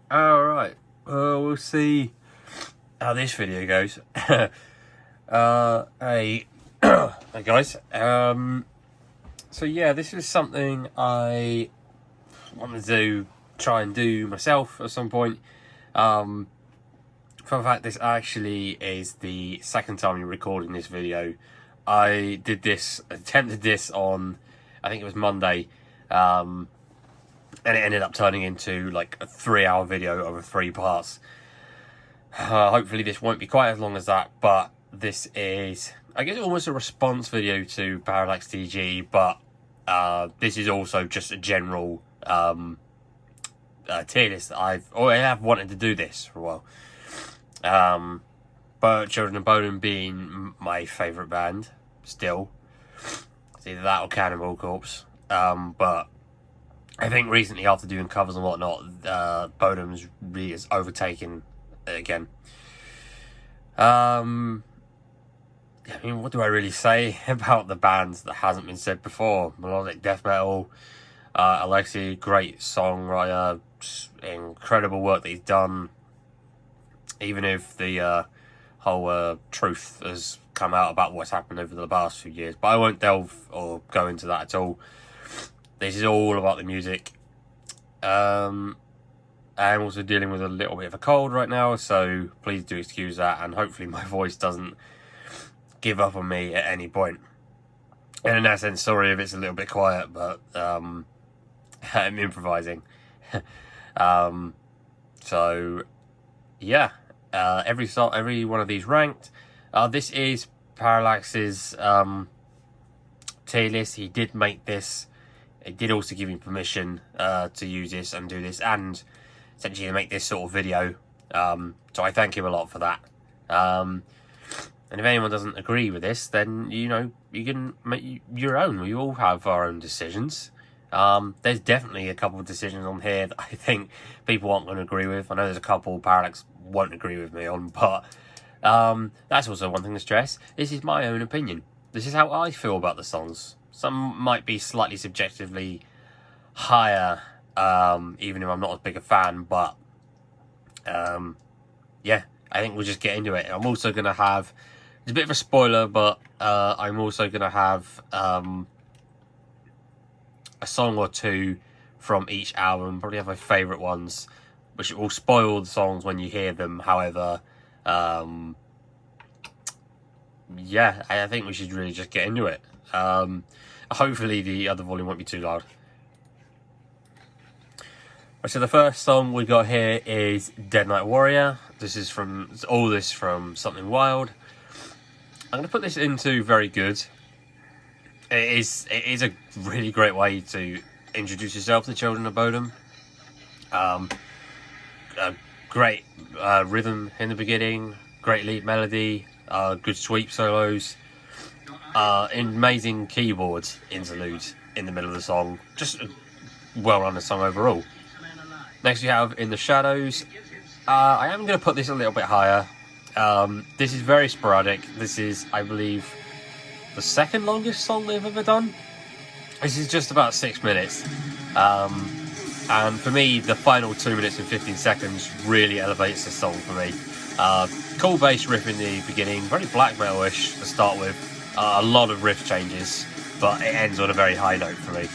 Alright, we'll see how this video goes. Hey, hey guys. So yeah, this is something I wanted to try and do myself at some point. For the fact, this actually is the second time you're recording this video. I attempted this on, I think it was Monday, and it ended up turning into like a 3-hour video over 3 parts. Hopefully this won't be quite as long as that, but this is, I guess, almost a response video to Parallax TG, but this is also just a general tier list that I have wanted to do this for a while. But Children of Bodom being my favourite band, still. It's either that or Cannibal Corpse. But I think recently, after doing covers and whatnot, Bodom's really has overtaken it again. I mean, what do I really say about the bands that hasn't been said before? Melodic death metal, Alexei, great songwriter, incredible work that he's done. Even if the whole truth has come out about what's happened over the past few years, but I won't delve or go into that at all. This is all about the music. I'm also dealing with a little bit of a cold right now, so please do excuse that, and hopefully my voice doesn't give up on me at any point. And in that sense, sorry if it's a little bit quiet, but I'm improvising. So yeah, every one of these ranked. This is Parallax's tier list. He did make this. He did also give me permission to use this and do this, and essentially to make this sort of video. So I thank him a lot for that. And if anyone doesn't agree with this, then, you know, you can make your own. We all have our own decisions. There's definitely a couple of decisions on here that I think people aren't going to agree with. I know there's a couple Parallax won't agree with me on, but that's also one thing to stress. This is my own opinion. This is how I feel about the songs. Some might be slightly subjectively higher, even if I'm not as big a fan, but yeah, I think we'll just get into it. I'm also going to have, it's a bit of a spoiler, but I'm also going to have a song or two from each album. Probably have my favourite ones, which will spoil the songs when you hear them. However, yeah, I think we should really just get into it. Hopefully the other volume won't be too loud. Right, so the first song we got here is Dead Night Warrior. This is from Something Wild. I'm going to put this into Very Good. It is a really great way to introduce yourself to Children of Bodom. A great rhythm in the beginning, great lead melody, good sweep solos, amazing keyboard interlude in the middle of the song. Just a well-run song overall. Next we have In the Shadows. I am going to put this a little bit higher. This is very sporadic. This is, I believe, the second longest song they've ever done. This is just about 6 minutes. And for me, the final 2 minutes and 15 seconds really elevates the song for me. Cool bass riff in the beginning, very black metal-ish to start with. A lot of riff changes, but it ends on a very high note for me.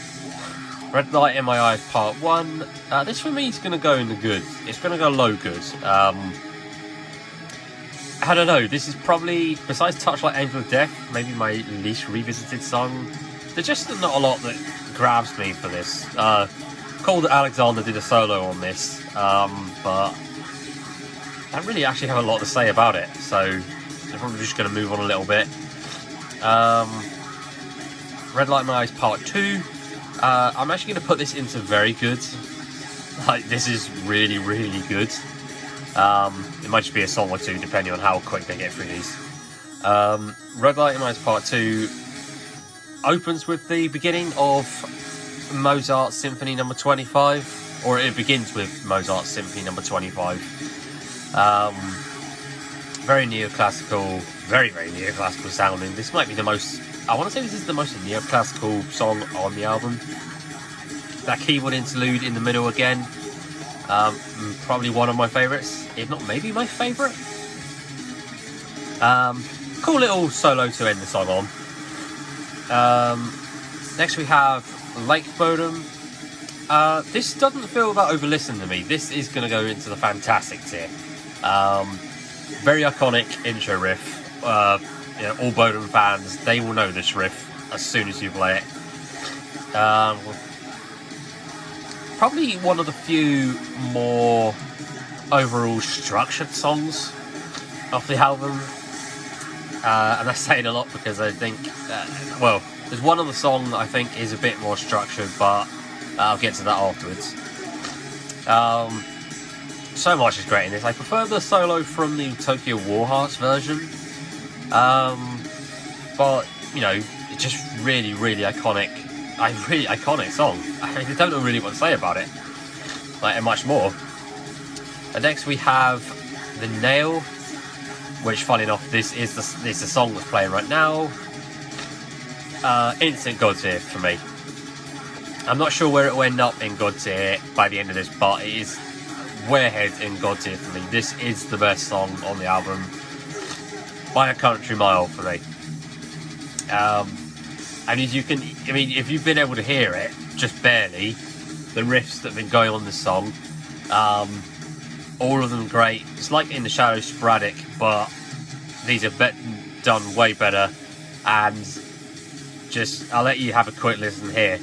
Red Light in My Eyes Part 1. This for me is going to go in the good. It's going to go low good. I don't know, this is probably, besides Touch Like Angel of Death, maybe my least revisited song. There's just not a lot that grabs me for this. Cool that Alexander did a solo on this, but I don't really actually have a lot to say about it, so I'm probably just going to move on a little bit. Red Light in My Eyes Part 2. I'm actually going to put this into Very Good. Like, this is really, really good. It might just be a song or two, depending on how quick they get through these. Red Light in My Eyes Part 2 opens with the beginning of Mozart's Symphony No. 25, or it begins with Mozart's Symphony No. 25. Very neoclassical, very, very neoclassical sounding. This might be the most, I want to say this is the most neoclassical song on the album. That keyboard interlude in the middle again, Probably one of my favourites, if not maybe my favourite. Cool little solo to end the song on. Next we have Lake Bodom. This doesn't feel that over-listened to me. This is going to go into the fantastic tier. Very iconic intro riff. All Bodom fans, they will know this riff as soon as you play it. Probably one of the few more overall structured songs off the album. And that's saying a lot because I think, there's one other song that I think is a bit more structured, but I'll get to that afterwards. So much is great in this. I prefer the solo from the Tokyo Warhearts version. But, it's just really, really iconic. Really iconic song. I don't know really what to say about it. And much more. And next we have The Nail, which, funny enough, this is the song that's playing right now. Instant God tier for me. I'm not sure where it will end up in God tier by the end of this, but it is way ahead in God tier for me. This is the best song on the album by a country mile for me. And if you've been able to hear it, just barely, the riffs that have been going on this song, all of them great. It's like In the Shadows sporadic, but these are done way better. And just, I'll let you have a quick listen here.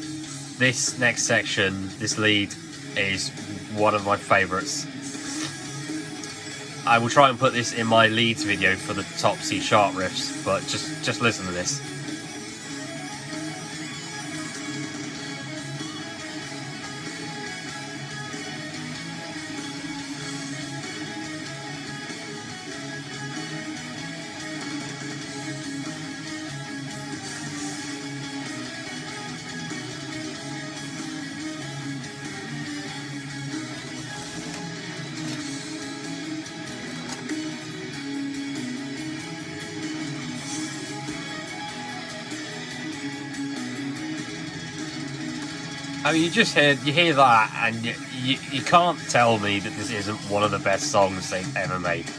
This next section, this lead, is one of my favourites. I will try and put this in my leads video for the top C sharp riffs, but just listen to this. I mean, you hear that, and you can't tell me that this isn't one of the best songs they've ever made.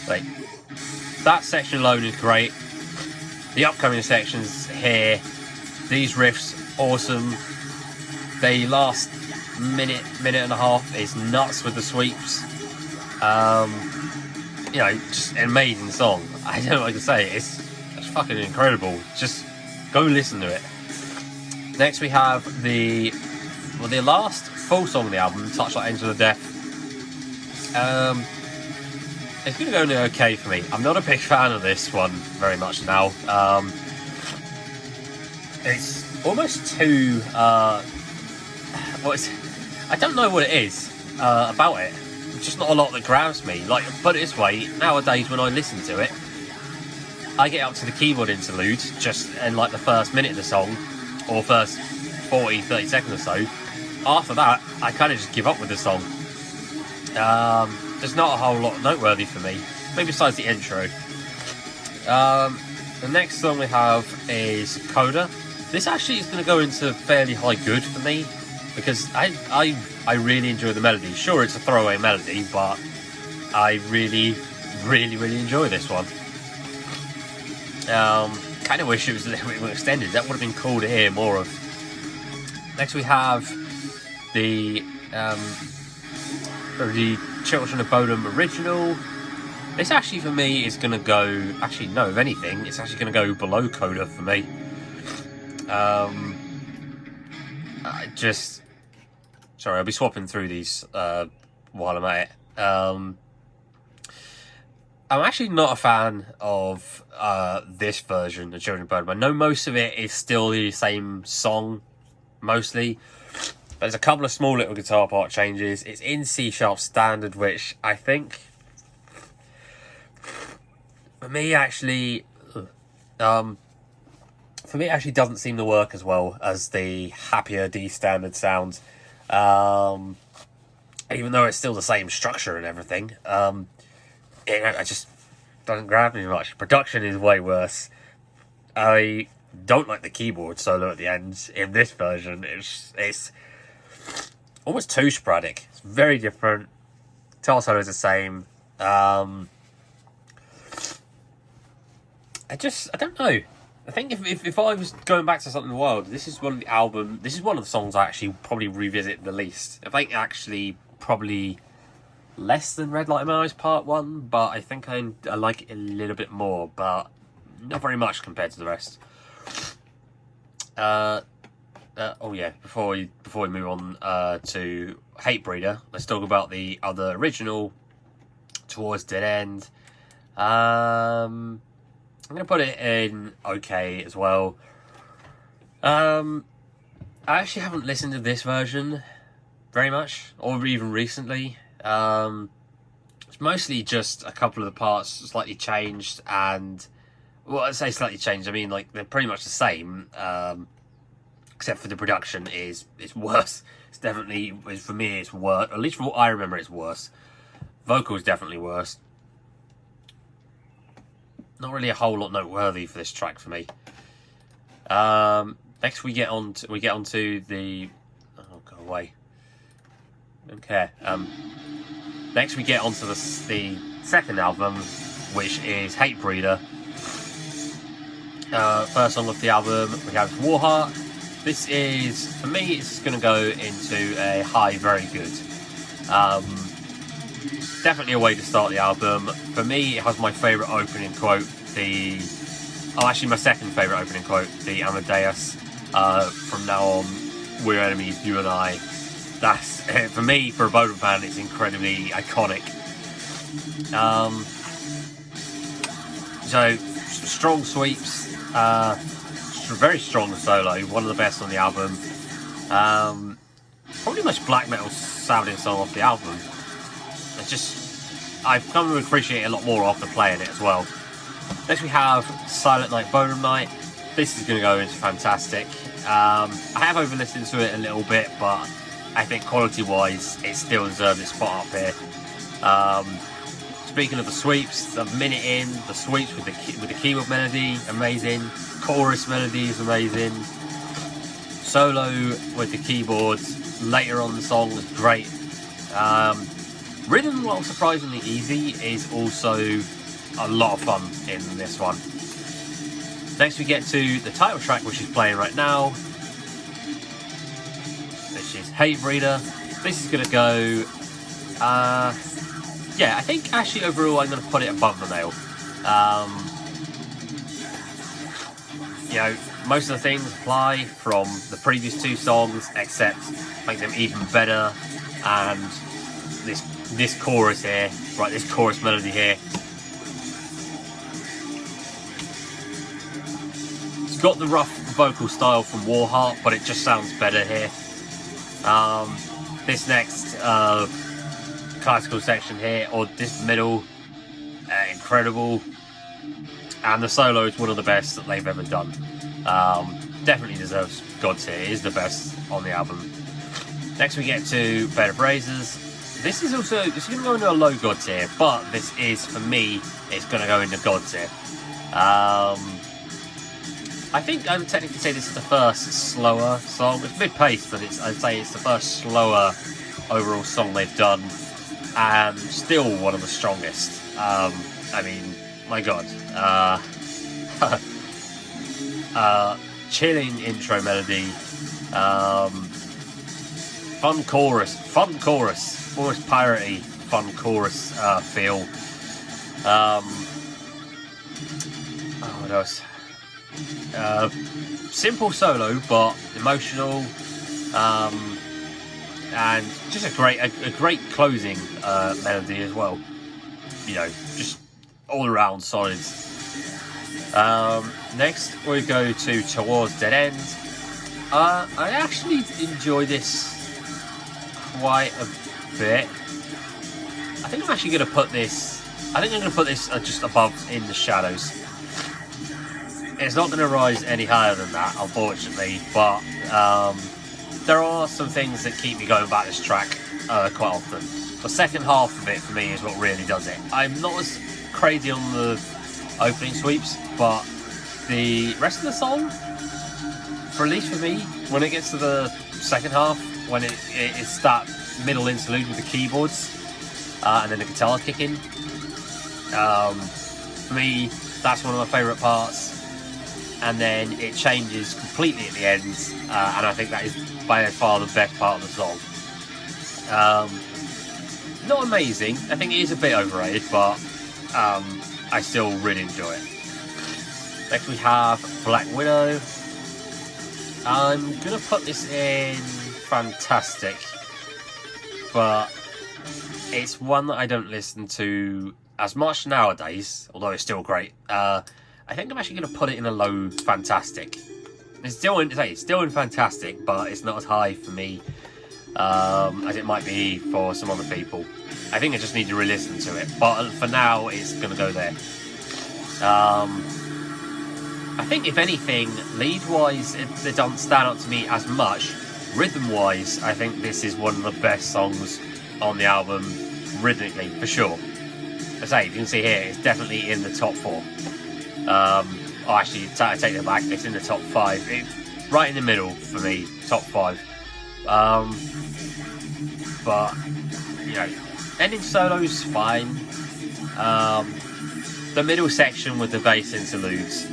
Like, that section alone is great. The upcoming sections here, these riffs, awesome. They last minute and a half. It's nuts with the sweeps. Just an amazing song. I don't know what to say. It's fucking incredible. Just go listen to it. Next we have the last full song of the album, Touch Like Angel of Death. It's going to go okay for me. I'm not a big fan of this one very much now. It's almost too... I don't know what it is about it. It's just not a lot that grabs me. Like, put it this way, nowadays when I listen to it, I get up to the keyboard interlude just in like the first minute of the song, or first 40-30 seconds or so. After that, I kind of just give up with the song. There's not a whole lot noteworthy for me, maybe besides the intro. The next song we have is Coda. This actually is going to go into fairly high good for me, because I really enjoy the melody. Sure, it's a throwaway melody, but I really, really, really enjoy this one. Kind of wish it was a little bit more extended. That would have been cool to hear more of. Next we have the Children of Bodom original. This actually for me is going to go... Actually, no, if anything, it's actually going to go below Coda for me. Sorry, I'll be swapping through these while I'm at it. I'm actually not a fan of this version of Children of Bodom. I know most of it is still the same song, mostly. There's a couple of small little guitar part changes. It's in C sharp standard, which I think, for me actually doesn't seem to work as well as the happier D standard sounds. Even though it's still the same structure and everything. It just doesn't grab me much. Production is way worse. I don't like the keyboard solo at the end in this version. It's almost too sporadic. It's very different. Guitar solo is the same. I don't know. I think if I was going back to something wild, this is one of the songs I actually probably revisit the least. I think actually probably less than Red Light in My Eyes Part 1, but I think I like it a little bit more, but not very much compared to the rest. Oh yeah, before we move on to Hatebreeder, let's talk about the other original, Towards Dead End. I'm going to put it in okay as well. I actually haven't listened to this version very much, or even recently. It's mostly just a couple of the parts slightly changed, and, well, I say slightly changed, I mean, like, they're pretty much the same, except for the production is worse. It's definitely, for me, it's worse. At least from what I remember, it's worse. Vocals definitely worse. Not really a whole lot noteworthy for this track for me. Next we get on to the... Oh, go away. Don't care. Next we get onto the second album, which is Hatebreeder. First song of the album, we have Warheart. This is, for me, it's going to go into a high, very good. Definitely a way to start the album. For me, it has my favourite opening quote, my second favourite opening quote, the Amadeus, from now on, we're enemies, you and I. That's, for me, for a Bodom fan, it's incredibly iconic. So, strong sweeps, very strong solo, one of the best on the album. Probably the most black metal sounding song off the album. I've come to appreciate it a lot more after playing it as well. Next we have Silent Night, Bodom Night. This is going to go into fantastic. I have over-listened to it a little bit, but I think quality-wise, it still deserves its spot up here. Speaking of the sweeps, the minute in, the sweeps with the keyboard melody, amazing. Chorus melody is amazing. Solo with the keyboards later on the song was great. Rhythm, while surprisingly easy, is also a lot of fun in this one. Next we get to the title track, which is playing right now, which is Hatebreeder. This is going to go, yeah, I think actually overall I'm going to put it above the nail. You know, most of the things apply from the previous two songs, except make them even better, and this chorus here, right, this chorus melody here, it's got the rough vocal style from Warheart, but it just sounds better here. This next classical section here, or this middle, incredible, and the solo is one of the best that they've ever done. Definitely deserves God's tier. It is the best on the album. Next we get to Bed of Razors. This is going to go into a low God tier, but this is, for me, it's going to go into God tier. I think I would technically say this is the first slower song. It's mid-paced, but I'd say it's the first slower overall song they've done, and still one of the strongest. I mean, my God. Chilling intro melody. Fun chorus. Almost piratey fun chorus feel. What else? Simple solo, but emotional, and just a great closing melody as well. You know, just all around solid. Next we go to Towards Dead End. I actually enjoy this quite a bit. I think I'm actually going to put this. I'm going to put this just above In the Shadows. It's not going to rise any higher than that, unfortunately, but there are some things that keep me going back this track quite often. The second half of it, for me, is what really does it. I'm not as crazy on the opening sweeps, but the rest of the song, at least for me, when it gets to the second half, when it's that middle interlude with the keyboards and then the guitar kicking. For me, that's one of my favourite parts. And then it changes completely at the end, and I think that is by far the best part of the song. Not amazing. I think it is a bit overrated, but I still really enjoy it. Next we have Black Widow. I'm gonna put this in fantastic, but it's one that I don't listen to as much nowadays, although it's still great. I think I'm actually going to put it in a low fantastic. It's still in fantastic, but it's not as high for me as it might be for some other people. I think I just need to re-listen to it, but for now it's going to go there. I think if anything, lead-wise, it doesn't stand out to me as much. Rhythm-wise, I think this is one of the best songs on the album, rhythmically, for sure. As I say, you can see here, it's definitely in the top 4. Actually, I take that back, it's in the top 5. It's right in the middle for me, top 5. But, you know, ending solo's fine. The middle section with the bass interludes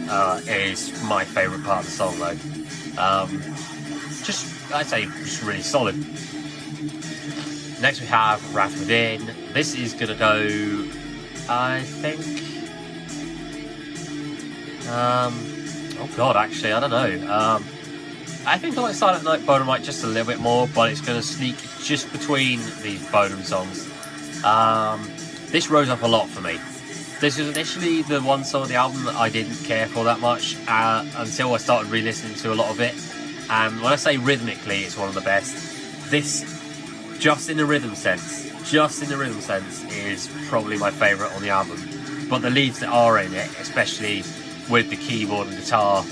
is my favourite part of the song, though. I'd say, just really solid. Next we have Wrath Within. This is going to go, I think... oh god, actually, I don't know. I think I like Silent Night Bodom just a little bit more, but it's going to sneak just between these Bodom songs. This rose up a lot for me. This was initially the one song of the album that I didn't care for that much until I started re-listening to a lot of it. And when I say rhythmically, it's one of the best. This, just in the rhythm sense, is probably my favourite on the album. But the leads that are in it, especially with the keyboard and guitar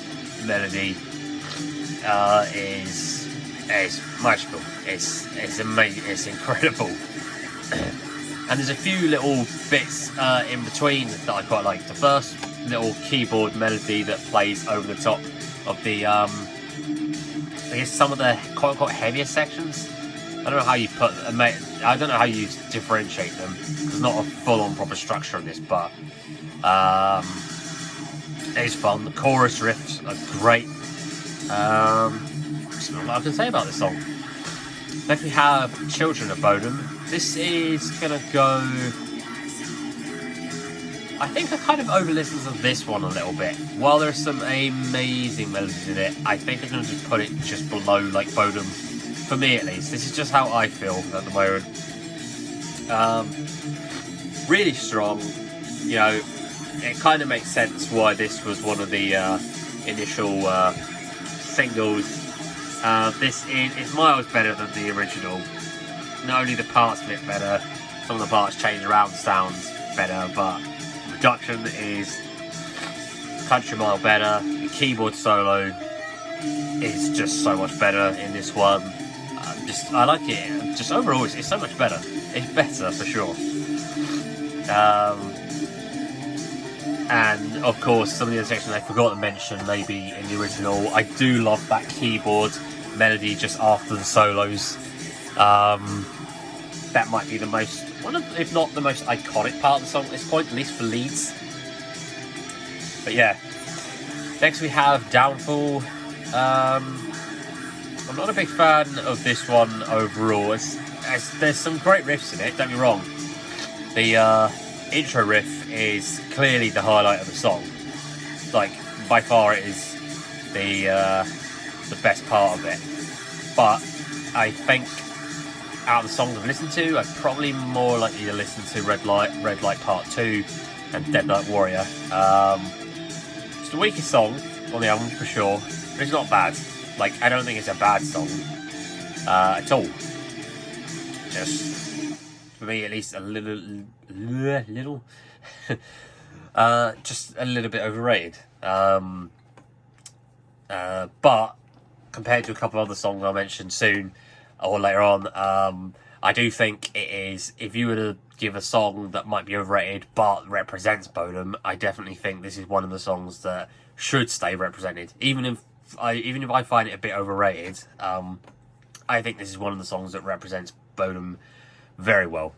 melody, is magical. It's amazing. It's incredible. And there's a few little bits in between that I quite like. The first little keyboard melody that plays over the top of the I guess some of the quote-unquote heavier sections. I don't know how you I don't know how you differentiate them. There's not a full-on proper structure of this, but it's fun. The chorus riffs are great. There's not a lot I can say about this song. Next we have Children of Bodom. This is gonna go... I think I kind of over-listened to this one a little bit. While there's some amazing melodies in it, I think I'm gonna just put it just below like Bodom. For me at least. This is just how I feel at the moment. Really strong. You know, it kind of makes sense why this was one of the initial singles. This is miles better than the original. Not only the parts a bit better, some of the parts change around sounds better, but the production is country mile better. The keyboard solo is just so much better in this one. I like it. Just overall, it's so much better. It's better for sure. And of course, some of the other sections I forgot to mention, maybe in the original. I do love that keyboard melody just after the solos. That might be the most, if not the most iconic part of the song at this point, at least for leads. But yeah. Next we have Downfall. I'm not a big fan of this one overall. There's some great riffs in it, don't be wrong. The intro riff is clearly the highlight of the song. Like, by far it is the best part of it. But I think out of the songs I've listened to, I'm probably more likely to listen to Red Light Part 2 and Dead Night Warrior. It's the weakest song on the album for sure, but it's not bad. Like, I don't think it's a bad song at all. Just, for me at least, a little just a little bit overrated. But compared to a couple of other songs I'll mention soon or later on, I do think it is, if you were to give a song that might be overrated but represents Bodom, I definitely think this is one of the songs that should stay represented. Even if I find it a bit overrated, I think this is one of the songs that represents Bodom very well.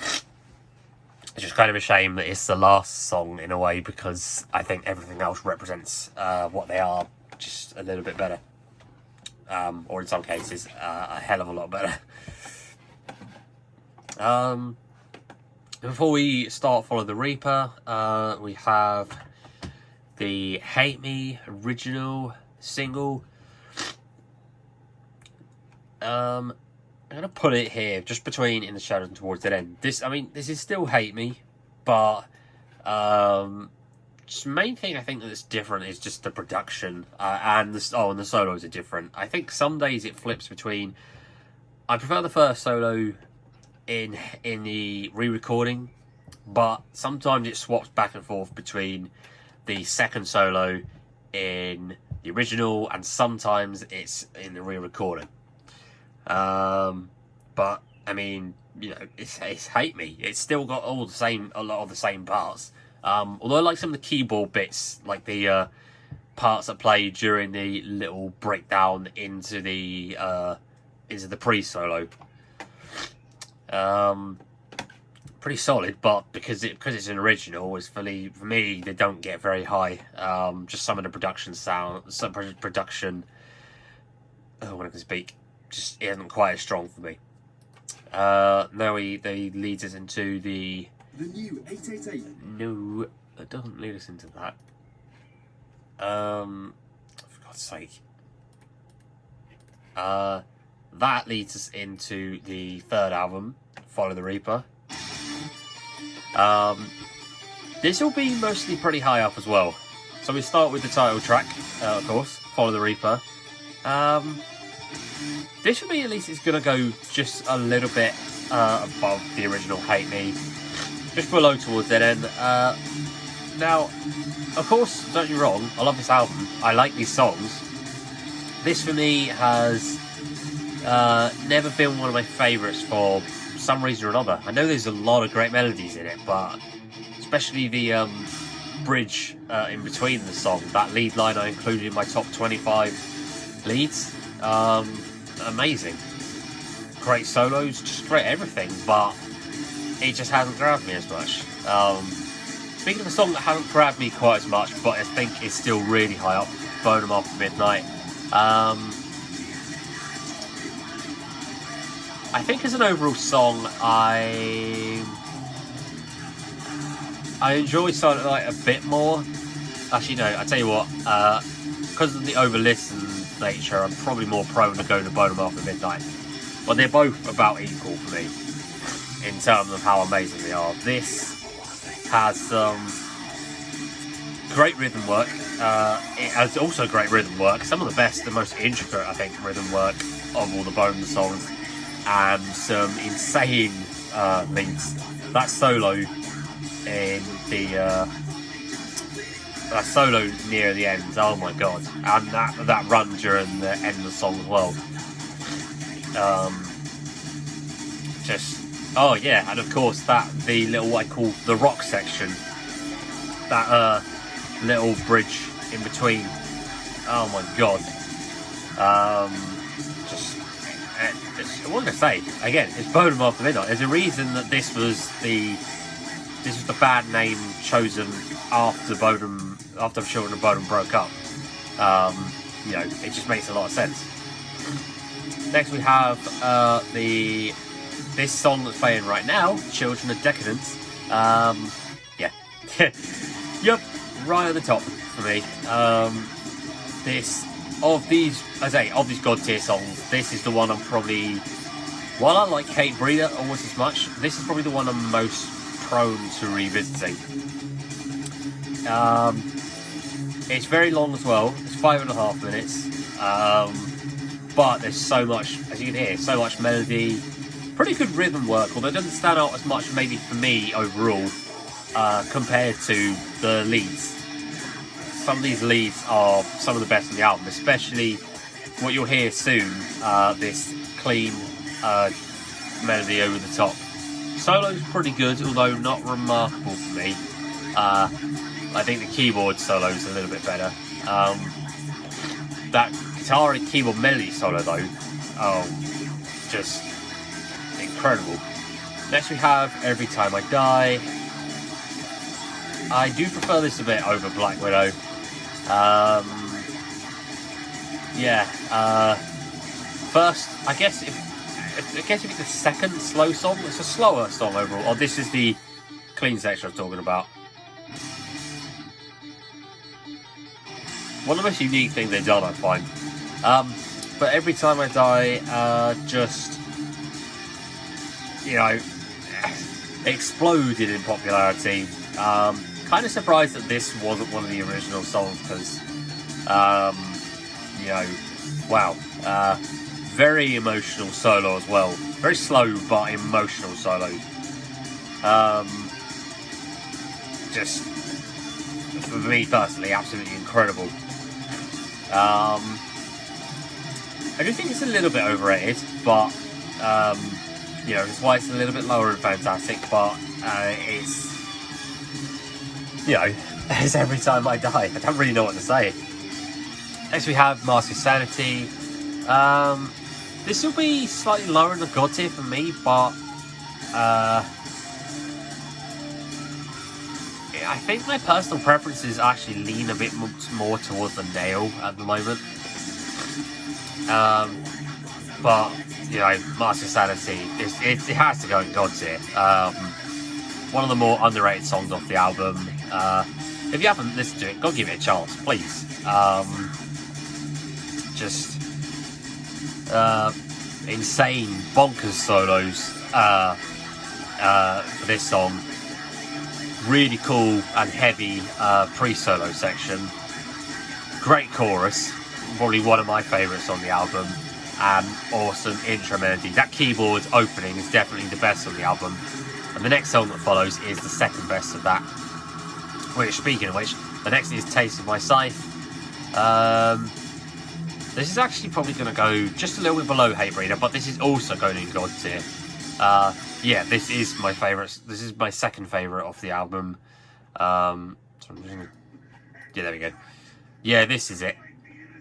It's just kind of a shame that it's the last song in a way, because I think everything else represents what they are just a little bit better. Or in some cases, a hell of a lot better. Before we start Follow the Reaper, we have the Hate Me original single. I'm going to put it here, just between In the Shadows and Towards the End. This is still Hate Me, but just the main thing I think that's different is just the production, and the solos are different. I think some days it flips between. I prefer the first solo in the re-recording, but sometimes it swaps back and forth between the second solo in the original, and sometimes it's in the re-recording. But I mean, you know, it's Hate Me. It's still got a lot of the same parts. Although I like some of the keyboard bits, like the parts that play during the little breakdown into the pre-solo. Pretty solid, but because it's an original, for me they don't get very high. Just some of the production when I can speak, just isn't quite as strong for me. Now they leads us into the new 888. No, it doesn't lead us into that. For God's sake. That leads us into the third album, Follow the Reaper. This will be mostly pretty high up as well. So we start with the title track, of course, Follow the Reaper. This for me at least is going to go just a little bit above the original Hate Me. Just below Towards that End. Now, of course, don't get me wrong, I love this album. I like these songs. This for me has never been one of my favourites for some reason or another. I know there's a lot of great melodies in it, but especially the bridge in between the song, that lead line I included in my top 25 leads. Amazing. Great solos, just great everything, but it just hasn't grabbed me as much. Speaking of a song that hasn't grabbed me quite as much, but I think is still really high up, Bodom After Midnight. I think as an overall song, I enjoy Silent Night a bit more. Actually, no, I tell you what, because of the over-listen nature, I'm probably more prone to go to Bodom After Midnight. But they're both about equal for me in terms of how amazing they are. This has some great rhythm work. It has also great rhythm work. Some of the best, the most intricate, I think, rhythm work of all the Bodom songs. And some insane leads. That solo in the that solo near the end, oh my god, and that run during the end of the song as well. Oh yeah, and of course the little what I call the rock section, that little bridge in between. Oh my god. What can I say? Again, it's Bodom After Midnight. There's a reason that this was the band name chosen after Children of Bodom broke up. You know, it just makes a lot of sense. Next we have this song that's playing right now, Children of Decadence. Yeah. Yup, right at the top for me. Of these God tier songs, this is the one I'm probably, while I like Hate Breeder almost as much, this is probably the one I'm most prone to revisiting. It's very long as well. It's 5.5 minutes. But there's so much, as you can hear, so much melody, pretty good rhythm work, although it doesn't stand out as much maybe for me overall compared to the leads. Some of these leads are some of the best on the album, especially what you'll hear soon, this clean melody over the top. Solo's pretty good, although not remarkable for me. I think the keyboard solo's a little bit better. That guitar and keyboard melody solo though, oh just incredible. Next we have Every Time I Die. I do prefer this a bit over Black Widow. First, I guess if it's the second slow song, it's a slower song overall. Oh, this is the clean section I'm talking about. One of the most unique things they've done, I find. But Every Time I Die, just, you know, exploded in popularity. Kind of surprised that this wasn't one of the original songs because, you know, wow. Very emotional solo as well. Very slow but emotional solo. Just, for me personally, absolutely incredible. I do think it's a little bit overrated, but, you know, that's why it's a little bit lower than Fantastic, but it's, you know, it's Every Time I Die. I don't really know what to say. Next we have Mask of Sanity. This will be slightly lower in the God tier for me, but I think my personal preferences actually lean a bit more towards the Nail at the moment. But, you know, Mask of Sanity, it has to go in God tier. One of the more underrated songs off the album. If you haven't listened to it, go give it a chance, please. Just insane, bonkers solos for this song. Really cool and heavy pre-solo section. Great chorus, probably one of my favourites on the album. And awesome intro melody. That keyboard opening is definitely the best on the album. And the next song that follows is the second best of that. Which, speaking of which, the next is Taste of My Scythe. This is actually probably going to go just a little bit below Hatebreeder, but this is also going in God tier. Yeah, this is my favourite. This is my second favourite of the album. Yeah, there we go. Yeah, this is it.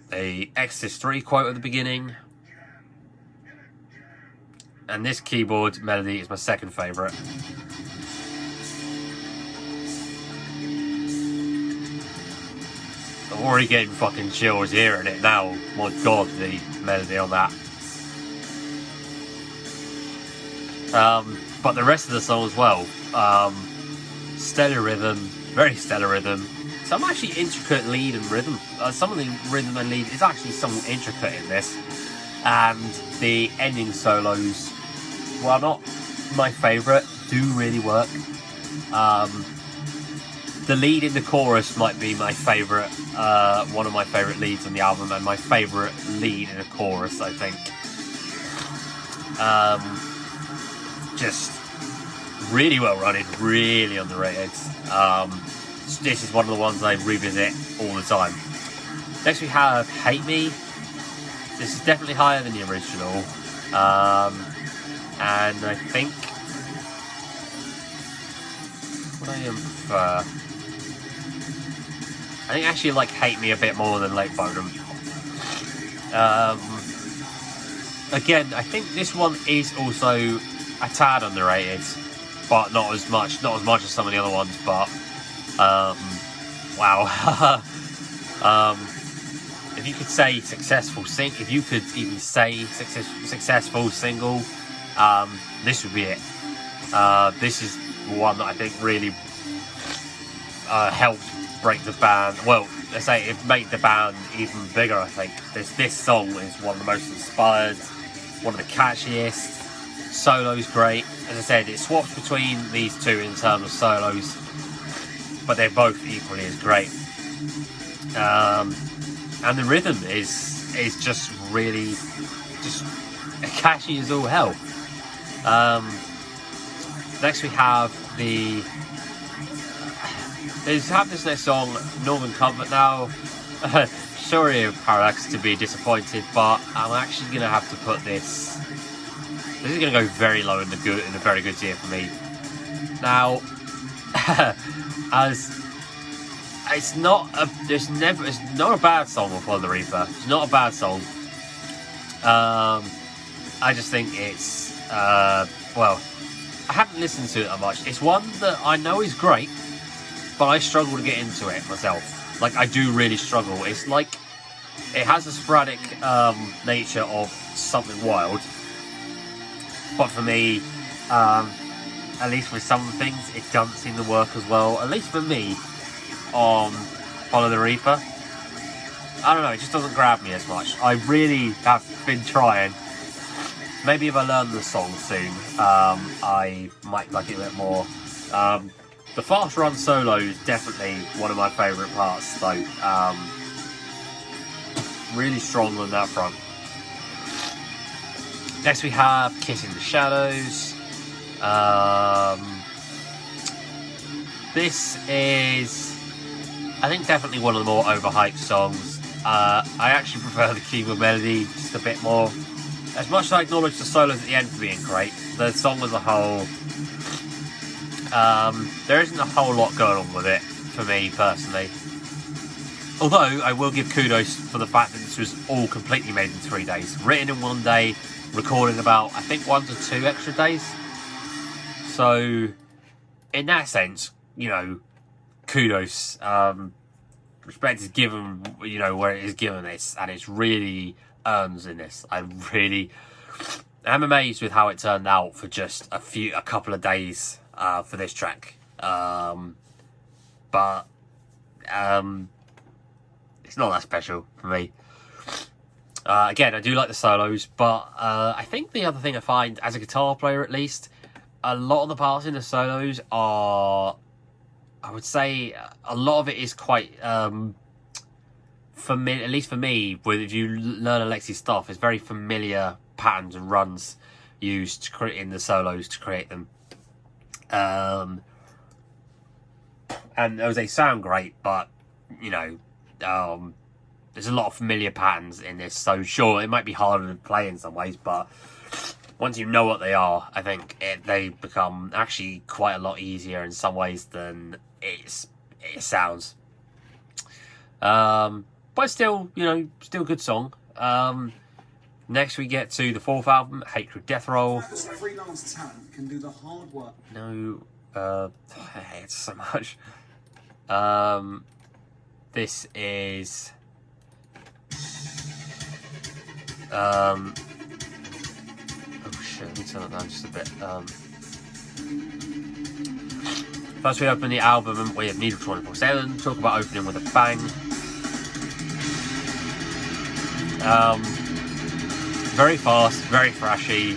The Exodus 3 quote at the beginning. And this keyboard melody is my second favourite. I'm already getting fucking chills hearing it now. My god, the melody on that. But the rest of the song as well. Stellar rhythm, very stellar rhythm. Some actually intricate lead and rhythm. Some of the rhythm and lead is actually somewhat intricate in this. And the ending solos, while not my favourite, do really work. The lead in the chorus might be my favourite, one of my favourite leads on the album, and my favourite lead in a chorus, I think. Just really well running, really underrated. This is one of the ones I revisit all the time. Next we have Hate Me. This is definitely higher than the original. And I think what I prefer, I think actually like Hate Me a bit more than Lake Bodom. Again, I think this one is also a tad underrated, but not as much as some of the other ones. But wow. If you could say successful if you could even say successful single, this would be it. This is one that I think really helped break the band. Well, let's say it made the band even bigger. I think this song is one of the most inspired, one of the catchiest. Solo's great. As I said, it swaps between these two in terms of solos, but they're both equally as great. And the rhythm is just really just catchy as all hell. Next we have this next song, Northern Comfort. Now, sorry Parallax to be disappointed, but I'm actually gonna have to put this. This is gonna go very low in the very good tier for me. Now, as it's not a bad song of Follow the Reaper. It's not a bad song. I just think it's, well, I haven't listened to it that much. It's one that I know is great, but I struggle to get into it myself. Like, I do really struggle. It's like, it has a sporadic nature of Something Wild, but for me, at least with some things, it doesn't seem to work as well. At least for me, on Follow the Reaper. I don't know, it just doesn't grab me as much. I really have been trying. Maybe if I learn the song soon, I might like it a bit more. The fast run solo is definitely one of my favourite parts, though. Really strong on that front. Next we have Kiss in the Shadows. This is, I think, definitely one of the more overhyped songs. I actually prefer the keyboard melody just a bit more. As much as I acknowledge the solos at the end for being great, the song as a whole, there isn't a whole lot going on with it, for me personally. Although, I will give kudos for the fact that this was all completely made in 3 days. Written in 1 day, recorded about, I think, 1 to 2 extra days. So, in that sense, you know, kudos. Respect is given, you know, where it is given this, and it's really earns in this. I'm amazed with how it turned out for just a couple of days for this track. But it's not that special for me. Again, I do like the solos, but I think the other thing I find, as a guitar player at least, a lot of the parts in the solos are, I would say, a lot of it is quite, familiar, at least for me, if you learn Alexi's stuff, it's very familiar patterns and runs used to create in the solos to create them. And they sound great, but, you know, there's a lot of familiar patterns in this, so sure, it might be harder to play in some ways, but once you know what they are, I think they become actually quite a lot easier in some ways than it sounds. But still, you know, still a good song. Next we get to the 4th album, Hatred Death Roll. Freelance talent can do the hard work. No, I hate it so much. This is oh shit, let me turn it down just a bit. First we open the album and we have Needle 24/7, talk about opening with a bang. Very fast, very thrashy,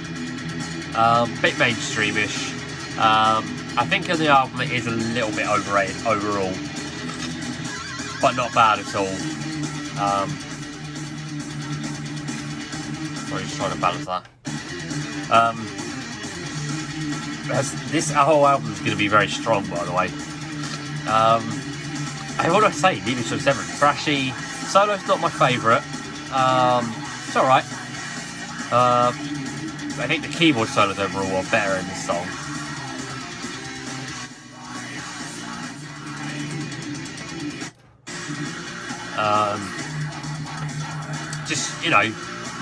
bit mainstreamish. I think on the album it is a little bit overrated overall, but not bad at all. I'm just trying to balance that. This whole album is going to be very strong, by the way. What do I say? Needle 27, thrashy. Solo's not my favourite. It's alright. I think the keyboard solos overall are better in this song. Just, you know,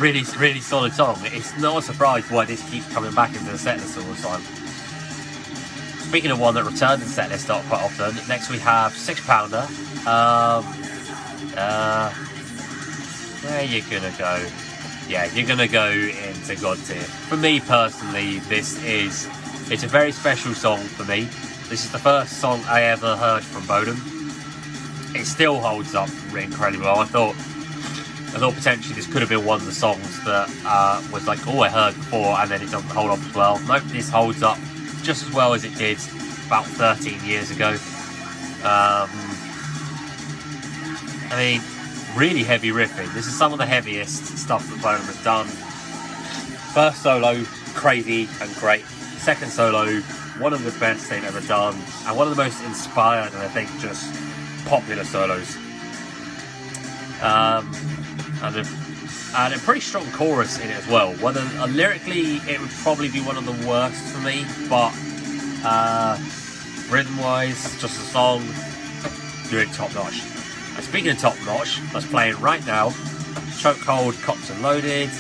really, really solid song. It's not a surprise why this keeps coming back into the setlist all the time. Speaking of one that returns in the setlist not quite often, next we have 6 Pounder. Where are you gonna go? Yeah, you're gonna go into God Tier. For me personally, it's a very special song for me. This is the first song I ever heard from Bodom. It still holds up incredibly well. I thought potentially this could have been one of the songs that was like, oh, I heard before, and then it doesn't hold up as well. Nope, this holds up just as well as it did about 13 years ago. I mean, really heavy riffing. This is some of the heaviest stuff that Bodom has done. First solo, crazy and great. Second solo, one of the best they've ever done, and one of the most inspired and I think just popular solos. And a pretty strong chorus in it as well. Whether lyrically it would probably be one of the worst for me, but rhythm-wise, just a song, doing top notch. And speaking of top notch, that's playing right now. Chokehold, Cops and Loaded.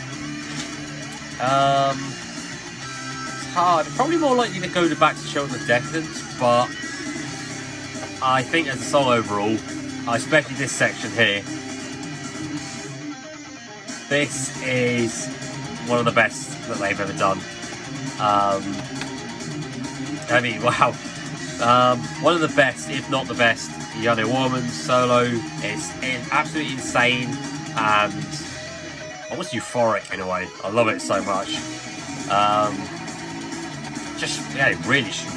It's hard. Probably more likely to go back to Children of Decadence, but I think as a song overall, especially this section here, this is one of the best that they've ever done. I mean, wow. One of the best, if not the best, Yano Woman solo. It's absolutely insane and almost euphoric in a way. I love it so much.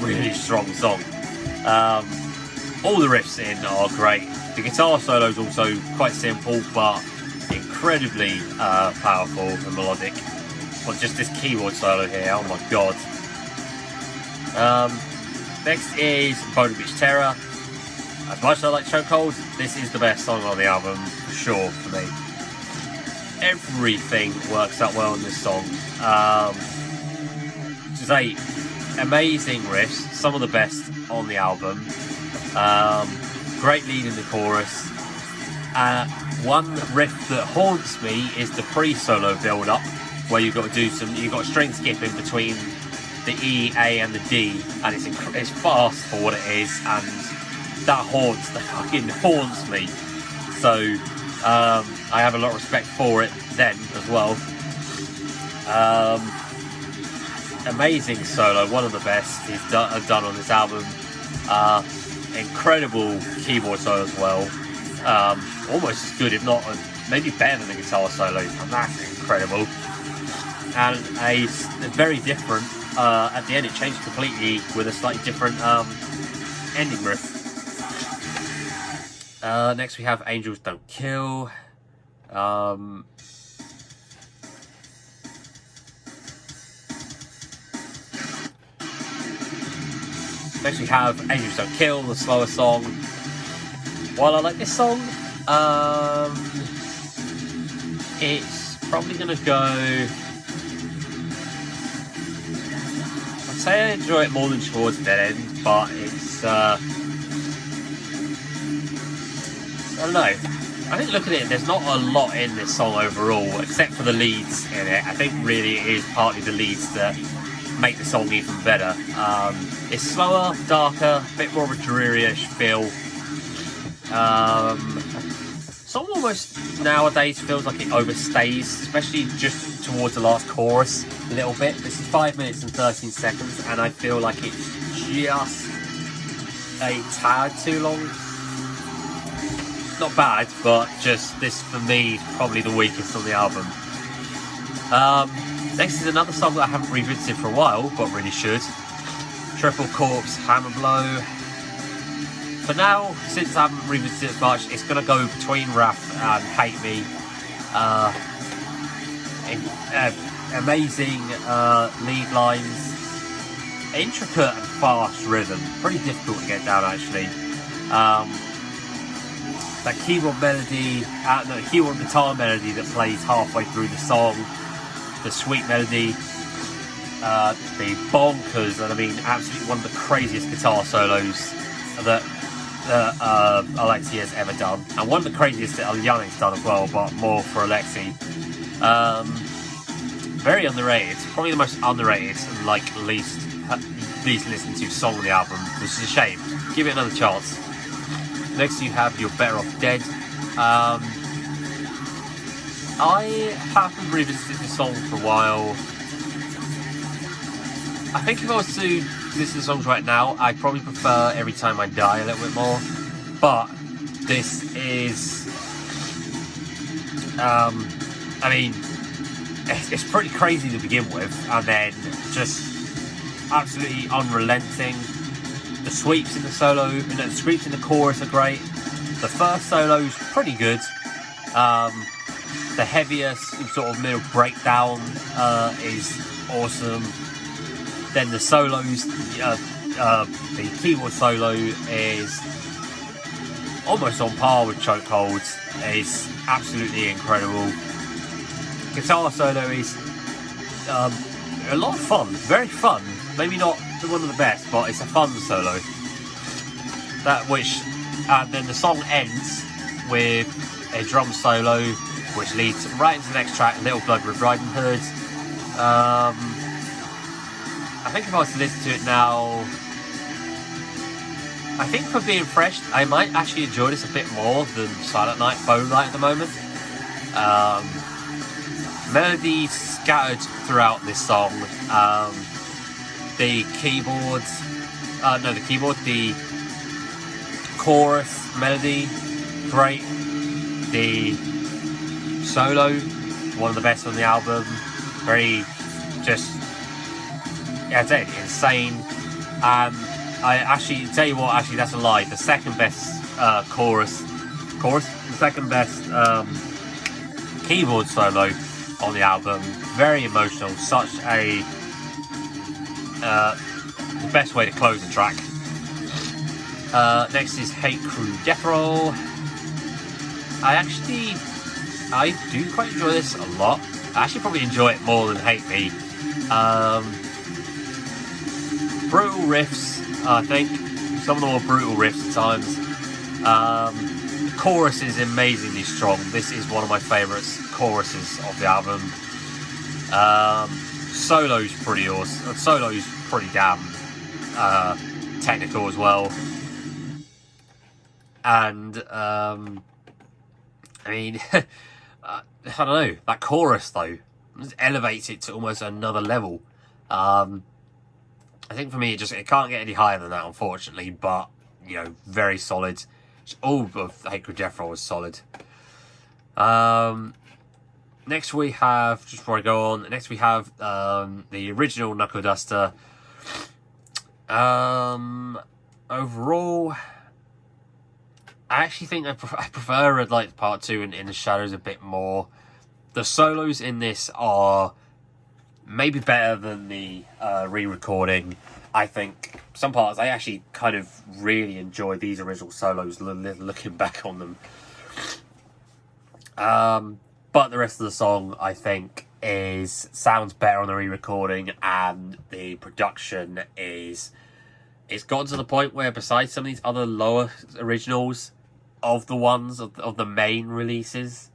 Really strong song. All the riffs in are great. The guitar solo is also quite simple but incredibly powerful and melodic. But just this keyboard solo here, oh my god. Next is Bodom Beach Terror. As much as I like Chokehold, this is the best song on the album, for sure, for me. Everything works out well in this song. Just amazing riffs, some of the best on the album. Great lead in the chorus. One riff that haunts me is the pre-solo build-up, where you've got to string skip in between the E, A and the D, and it's fast for what it is, and that fucking haunts me. So I have a lot of respect for it then as well. Amazing solo, one of the best he's done on this album. Incredible keyboard solo as well. Almost as good, if not maybe better than the guitar solo, and that's incredible. And a very different, at the end it changed completely with a slightly different ending riff. Next we have Angels Don't Kill. Next we have Angels Don't Kill, the slower song. While I like this song, it's probably going to go... I'd say I enjoy it more than towards Dead End, but it's... I don't know. I think looking at it, there's not a lot in this song overall, except for the leads in it. I think really it is partly the leads that make the song even better. It's slower, darker, a bit more of a dreary-ish feel. Song almost nowadays feels like it overstays, especially just towards the last chorus a little bit. This is 5 minutes and 13 seconds, and I feel like it's just a tad too long. Not bad, but just this for me probably the weakest on the album. Next is another song that I haven't revisited for a while, but really should. Triple Corpse, Hammer Blow. For now, since I haven't revisited it as much, it's going to go between Wrath and Hate Me. Amazing lead lines. Intricate and fast rhythm. Pretty difficult to get down, actually. That keyboard melody, keyboard guitar melody that plays halfway through the song. The sweet melody. The bonkers, and I mean absolutely one of the craziest guitar solos that Alexi has ever done, and one of the craziest that Yannick's done as well, but more for Alexi. Very underrated, probably the most underrated and least listened to song on the album, which is a shame. Give it another chance. Next you have You're Better Off Dead. I haven't revisited this song for a while. I think if I was to listen to the songs right now, I'd probably prefer Every Time I Die a little bit more. But this is... I mean, it's pretty crazy to begin with, and then just absolutely unrelenting. The sweeps in the solo, the sweeps in the chorus are great. The first solo's pretty good. The heaviest sort of middle breakdown is awesome. Then the solos, the keyboard solo is almost on par with Chokehold. It's absolutely incredible. Guitar solo is a lot of fun, very fun. Maybe not one of the best, but it's a fun solo. Then the song ends with a drum solo, which leads right into the next track, Little Blood with Riding Hood. I think if I was to listen to it now, I think for being fresh, I might actually enjoy this a bit more than Silent Night, Bone Night at the moment. Melody scattered throughout this song. The chorus melody, great. The solo, one of the best on the album. Very, just, yeah, I'd say insane. I actually tell you what, actually that's a lie. The second best the second best keyboard solo on the album. Very emotional. Such a the best way to close the track. Next is Hate Crew Death Roll. I do quite enjoy this a lot. I actually probably enjoy it more than Hate Me. Brutal riffs, I think. Some of the more brutal riffs at times. The chorus is amazingly strong. This is one of my favourites choruses of the album. Solo's pretty awesome. Solo's pretty damn technical as well. And I mean, I don't know. That chorus though just elevates it to almost another level. I think for me, it can't get any higher than that, unfortunately. But you know, very solid. All of Hate Crew Death Roll is solid. Next we have, just before I go on, next we have the original Knuckle Duster. Overall, I actually think I prefer like part 2 in the Shadows a bit more. The solos in this are maybe better than the re-recording. I think some parts I actually kind of really enjoy these original solos looking back on them. But the rest of the song, I think, sounds better on the re-recording, and the production it's gotten to the point where, besides some of these other lower originals of the ones of the main releases,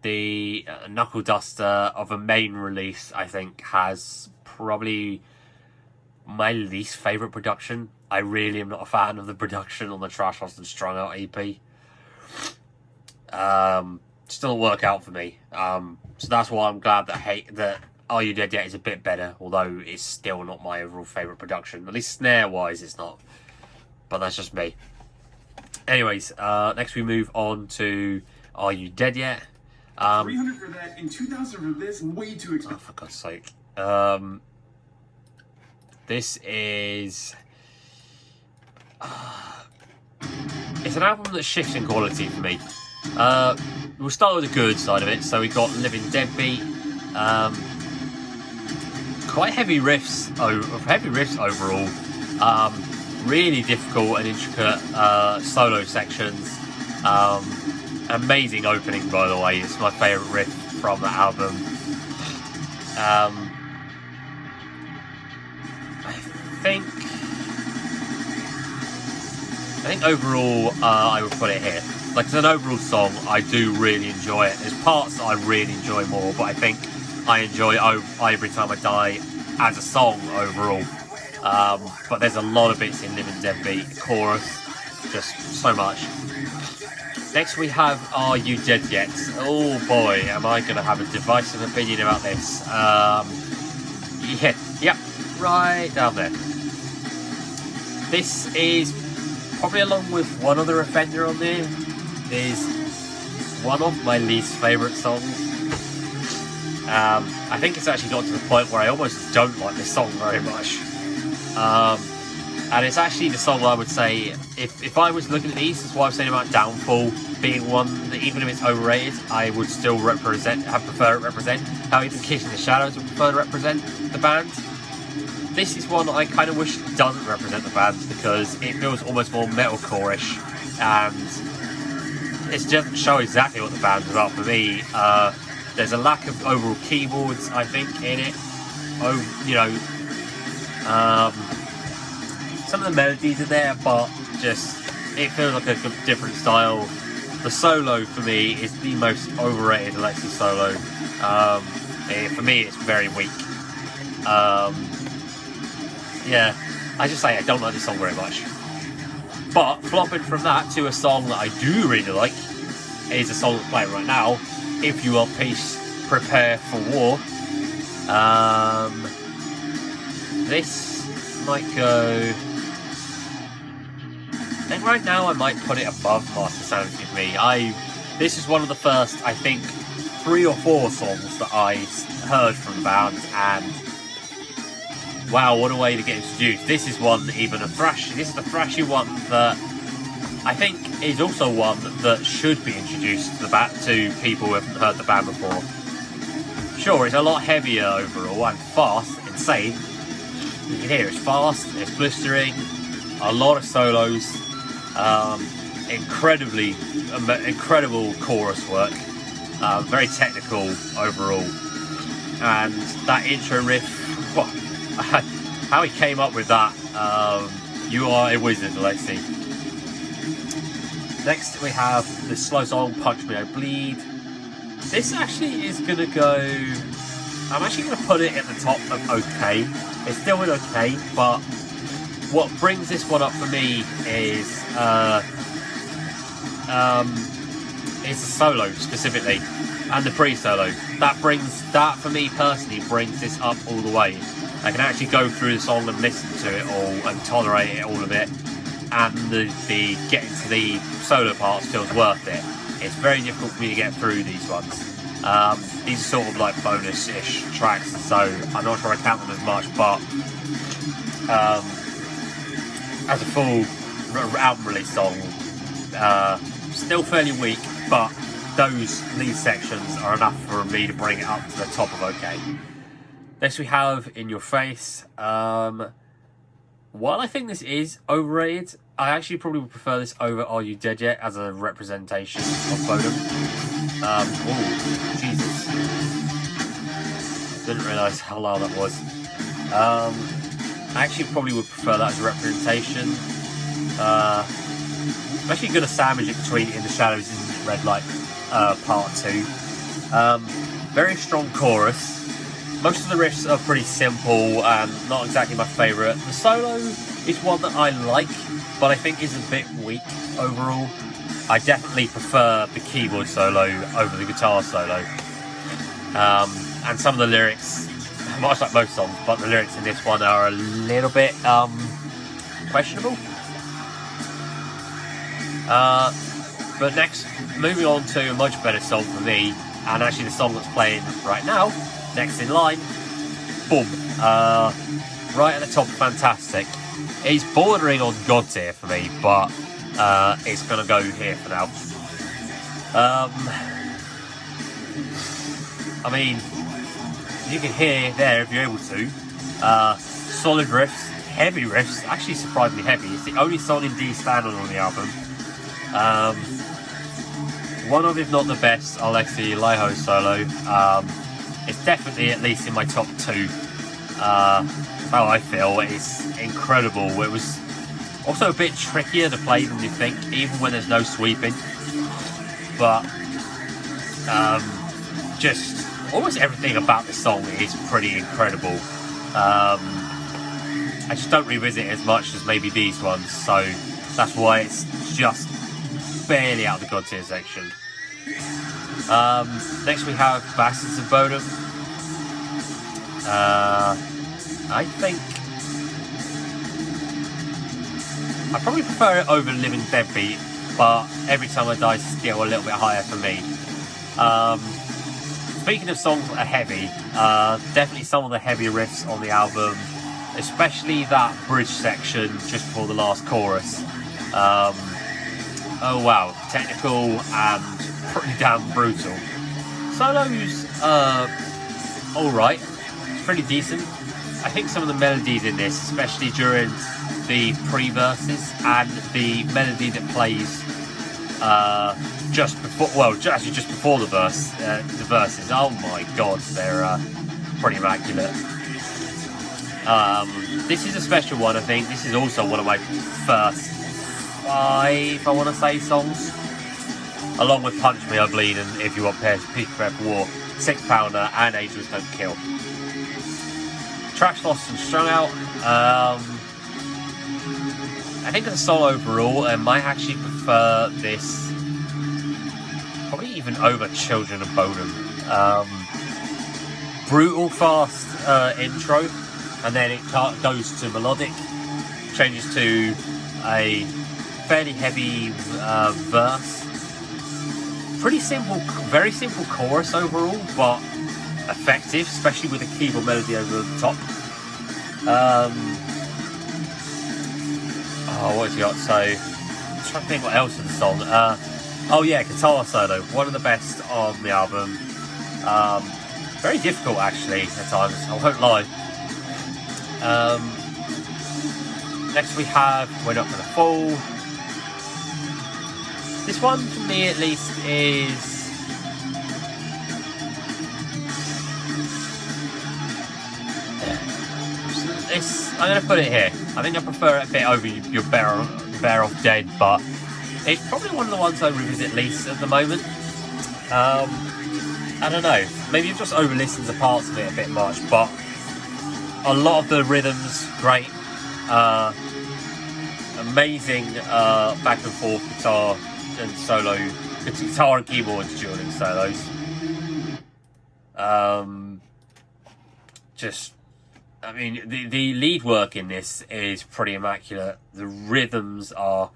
the Knuckle Duster of a main release, I think, has probably my least favourite production. I really am not a fan of the production on the Trash Lost and Strung Out EP. Still work out for me. So that's why I'm glad that Are You Dead Yet is a bit better, although it's still not my overall favourite production. At least snare-wise, it's not. But that's just me. Anyways, next we move on to Are You Dead Yet? 300 for that, and 2,000 for this. Way too expensive. Oh, for God's sake. This is... it's an album that shifts in quality for me. We'll start with the good side of it. So we got Living Deadbeat. Quite heavy riffs overall. Really difficult and intricate solo sections. Amazing opening, by the way. It's my favourite riff from the album. I think overall, I would put it here. Like, as an overall song, I do really enjoy it. There's parts that I really enjoy more, but I think I enjoy Every Time I Die as a song overall. But there's a lot of bits in Living Deadbeat, chorus, just so much. Next we have Are You Dead Yet? Oh boy, am I going to have a divisive opinion about this. Yep, right down there. This is probably, along with one other offender on there, is one of my least favourite songs. I think it's actually got to the point where I almost don't like this song very much. And it's actually the song I would say, if I was looking at these, that's why I was saying about Downfall being one that, even if it's overrated, I would still prefer it represent. How even Kiss in the Shadows would prefer to represent the band. This is one that I kind of wish doesn't represent the band, because it feels almost more metalcore-ish, and it doesn't show exactly what the band's about for me. There's a lack of overall keyboards, I think, in it. Some of the melodies are there, but just it feels like a different style. the solo for me is the most overrated Alexi solo. For me, it's very weak. Yeah, I just say I don't like this song very much. But flopping from that to a song that I do really like is a song that's playing right now. If You Want Peace, Prepare for War. This might go. I think right now I might put it above Master Sanity for me. This is one of the first, I think, 3 or 4 songs that I heard from the band, and wow, what a way to get introduced. This is one, even this is the thrashy one that I think is also one that should be introduced to the band to people who haven't heard the band before. Sure, it's a lot heavier overall and fast, insane. You can hear it's fast, it's blistering, a lot of solos, incredible chorus work, very technical overall, and that intro riff, how he came up with that, you are a wizard, Alexi. Next we have the slow song, Punch Me I Bleed. This actually is going to go, I'm actually going to put it at the top of okay. It's still in okay, but what brings this one up for me is the solo specifically, and the pre-solo. That for me personally brings this up all the way. I can actually go through the song and listen to it all and tolerate it, all of it, and the getting to the solo parts feels worth it. It's very difficult for me to get through these ones. These are sort of like bonus-ish tracks, so I'm not sure I count them as much, but as a full album release song, still fairly weak, but those lead sections are enough for me to bring it up to the top of okay. Next we have In Your Face. While I think this is overrated, I actually probably would prefer this over Are You Dead Yet as a representation of Bodom. Oh, Jesus. Didn't realise how loud that was. I actually probably would prefer that as a representation. I'm actually going to sandwich it between In the Shadows and Red Light Part 2. Very strong chorus. Most of the riffs are pretty simple and not exactly my favourite. The solo is one that I like, but I think is a bit weak overall. I definitely prefer the keyboard solo over the guitar solo. And some of the lyrics, much like most songs, but the lyrics in this one are a little bit questionable. But next, moving on to a much better song for me, and actually the song that's playing right now, next in line, Boom. Right at the top, fantastic. It's bordering on God tier for me, but it's going to go here for now. I mean, you can hear there if you're able to. Solid riffs, heavy riffs, actually surprisingly heavy. It's the only song in D standard on the album. One of, if not the best, Alexi Laiho solo. It's definitely at least in my top 2. How I feel, it's incredible. It was also a bit trickier to play than you think, even when there's no sweeping. But just almost everything about the song is pretty incredible. I just don't revisit it as much as maybe these ones, so that's why it's just barely out of the God tier section. Next we have Bastards of Bodom. I think I probably prefer it over Living Deadbeat, but Every Time I Die is still a little bit higher for me. Speaking of songs that are heavy, definitely some of the heavy riffs on the album, especially that bridge section just before the last chorus. Oh wow, technical and pretty damn brutal. Solos, alright, pretty decent. I think some of the melodies in this, especially during the pre-verses and the melody that plays just before the verses, oh my god, they're pretty immaculate. This is a special one, I think. This is also one of my first 5, I want to say, songs. along with Punch Me I Bleed and If You Want Pairs, Peace Prepare for War, 6 Pounder, and Angels Don't Kill. Tracks Lost and Strung Out. I think as a song overall, I might actually prefer this probably even over Children of Bodom. Brutal fast intro, and then it goes to melodic, changes to a fairly heavy verse. Pretty simple, very simple chorus overall, but effective, especially with a keyboard melody over the top. What has he got? So, I'm trying to think what else in the song. Oh yeah, guitar solo, one of the best on the album. Very difficult actually at times, I won't lie. Next we have We're Not Gonna Fall. This one, for me at least, is... I'm going to put it here. I think I prefer it a bit over You're Better Off Dead, but it's probably one of the ones I revisit least at the moment. I don't know. Maybe I've just over-listened to parts of it a bit much, but a lot of the rhythms, great. Amazing back and forth guitar and solo, guitar and keyboard during solos. I mean, the lead work in this is pretty immaculate. The rhythms are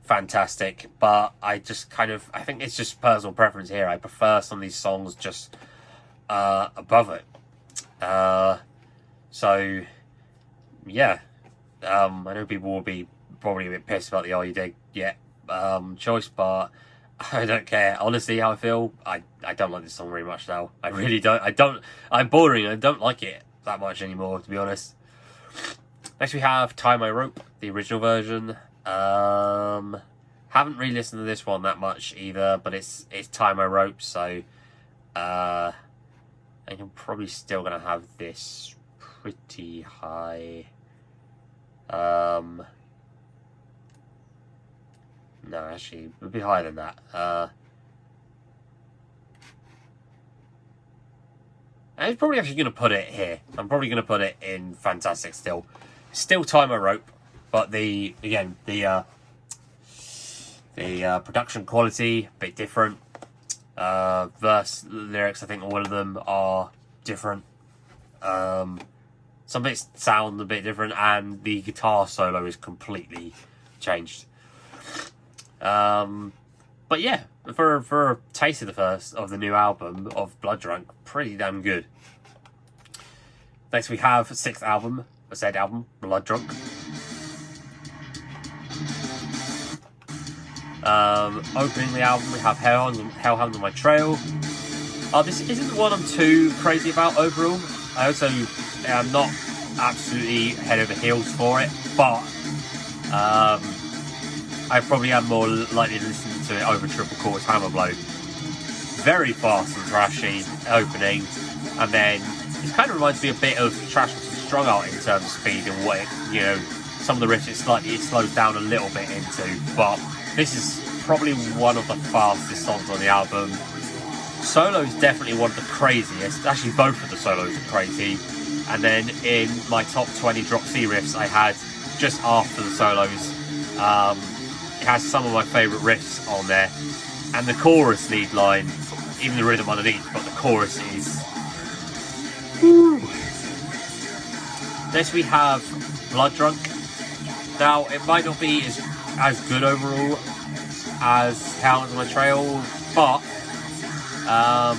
fantastic, but I think it's just personal preference here. I prefer some of these songs just above it. So, yeah. I know people will be probably a bit pissed about the Are You Dead Yet choice, but I don't care. Honestly, how I feel, I don't like this song very much now. I really don't. I'm boring. I don't like it that much anymore, to be honest. Next we have Tie My Rope, the original version. Haven't really listened to this one that much either, but it's Tie My Rope, so I am probably still gonna have this pretty high. No, actually, it would be higher than that. I'm probably actually going to put it here. I'm probably going to put it in Fantastic still. Still Tie My Rope, but the production quality, a bit different. Verse lyrics, I think all of them are different. Some bits sound a bit different, and the guitar solo is completely changed. But yeah, for a taste of the new album of Blood Drunk, pretty damn good. Next we have 6th album, the said album, Blood Drunk. Opening the album, we have Hellhound on My Trail. This isn't the one I'm too crazy about overall. I also am not absolutely head over heels for it, but I probably am more likely to listen to it over Triple Chorus Hammer Blow. Very fast and thrashy opening, and then it kind of reminds me a bit of Trash and Strung Out in terms of speed and what some of the riffs it slows down a little bit into, but this is probably one of the fastest songs on the album. Solo is definitely one of the craziest. Actually, both of the solos are crazy. And then in my top 20 drop C riffs I had just after the solos, it has some of my favourite riffs on there. And the chorus lead line, even the rhythm underneath, but the chorus is... Woo. Next we have Blood Drunk. Now, it might not be as good overall as Hounds on My Trail, but I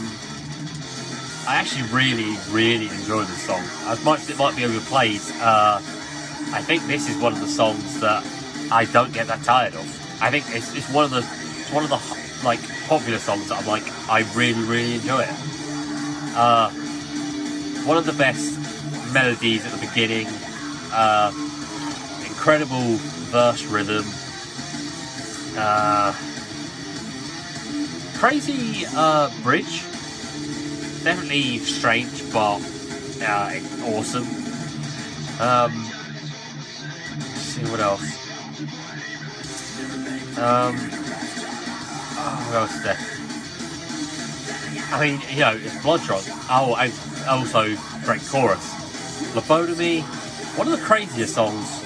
actually really, really enjoy this song. As much as it might be overplayed, I think this is one of the songs that I don't get that tired of. I think it's one of the like popular songs that I'm like, I really, really enjoy it. One of the best melodies at the beginning, incredible verse rhythm, crazy bridge. Definitely strange, but awesome. Let's see what else. Who else is there? I mean, you know, it's Bloodshot. Oh, and also great chorus. Lobotomy, one of the craziest songs.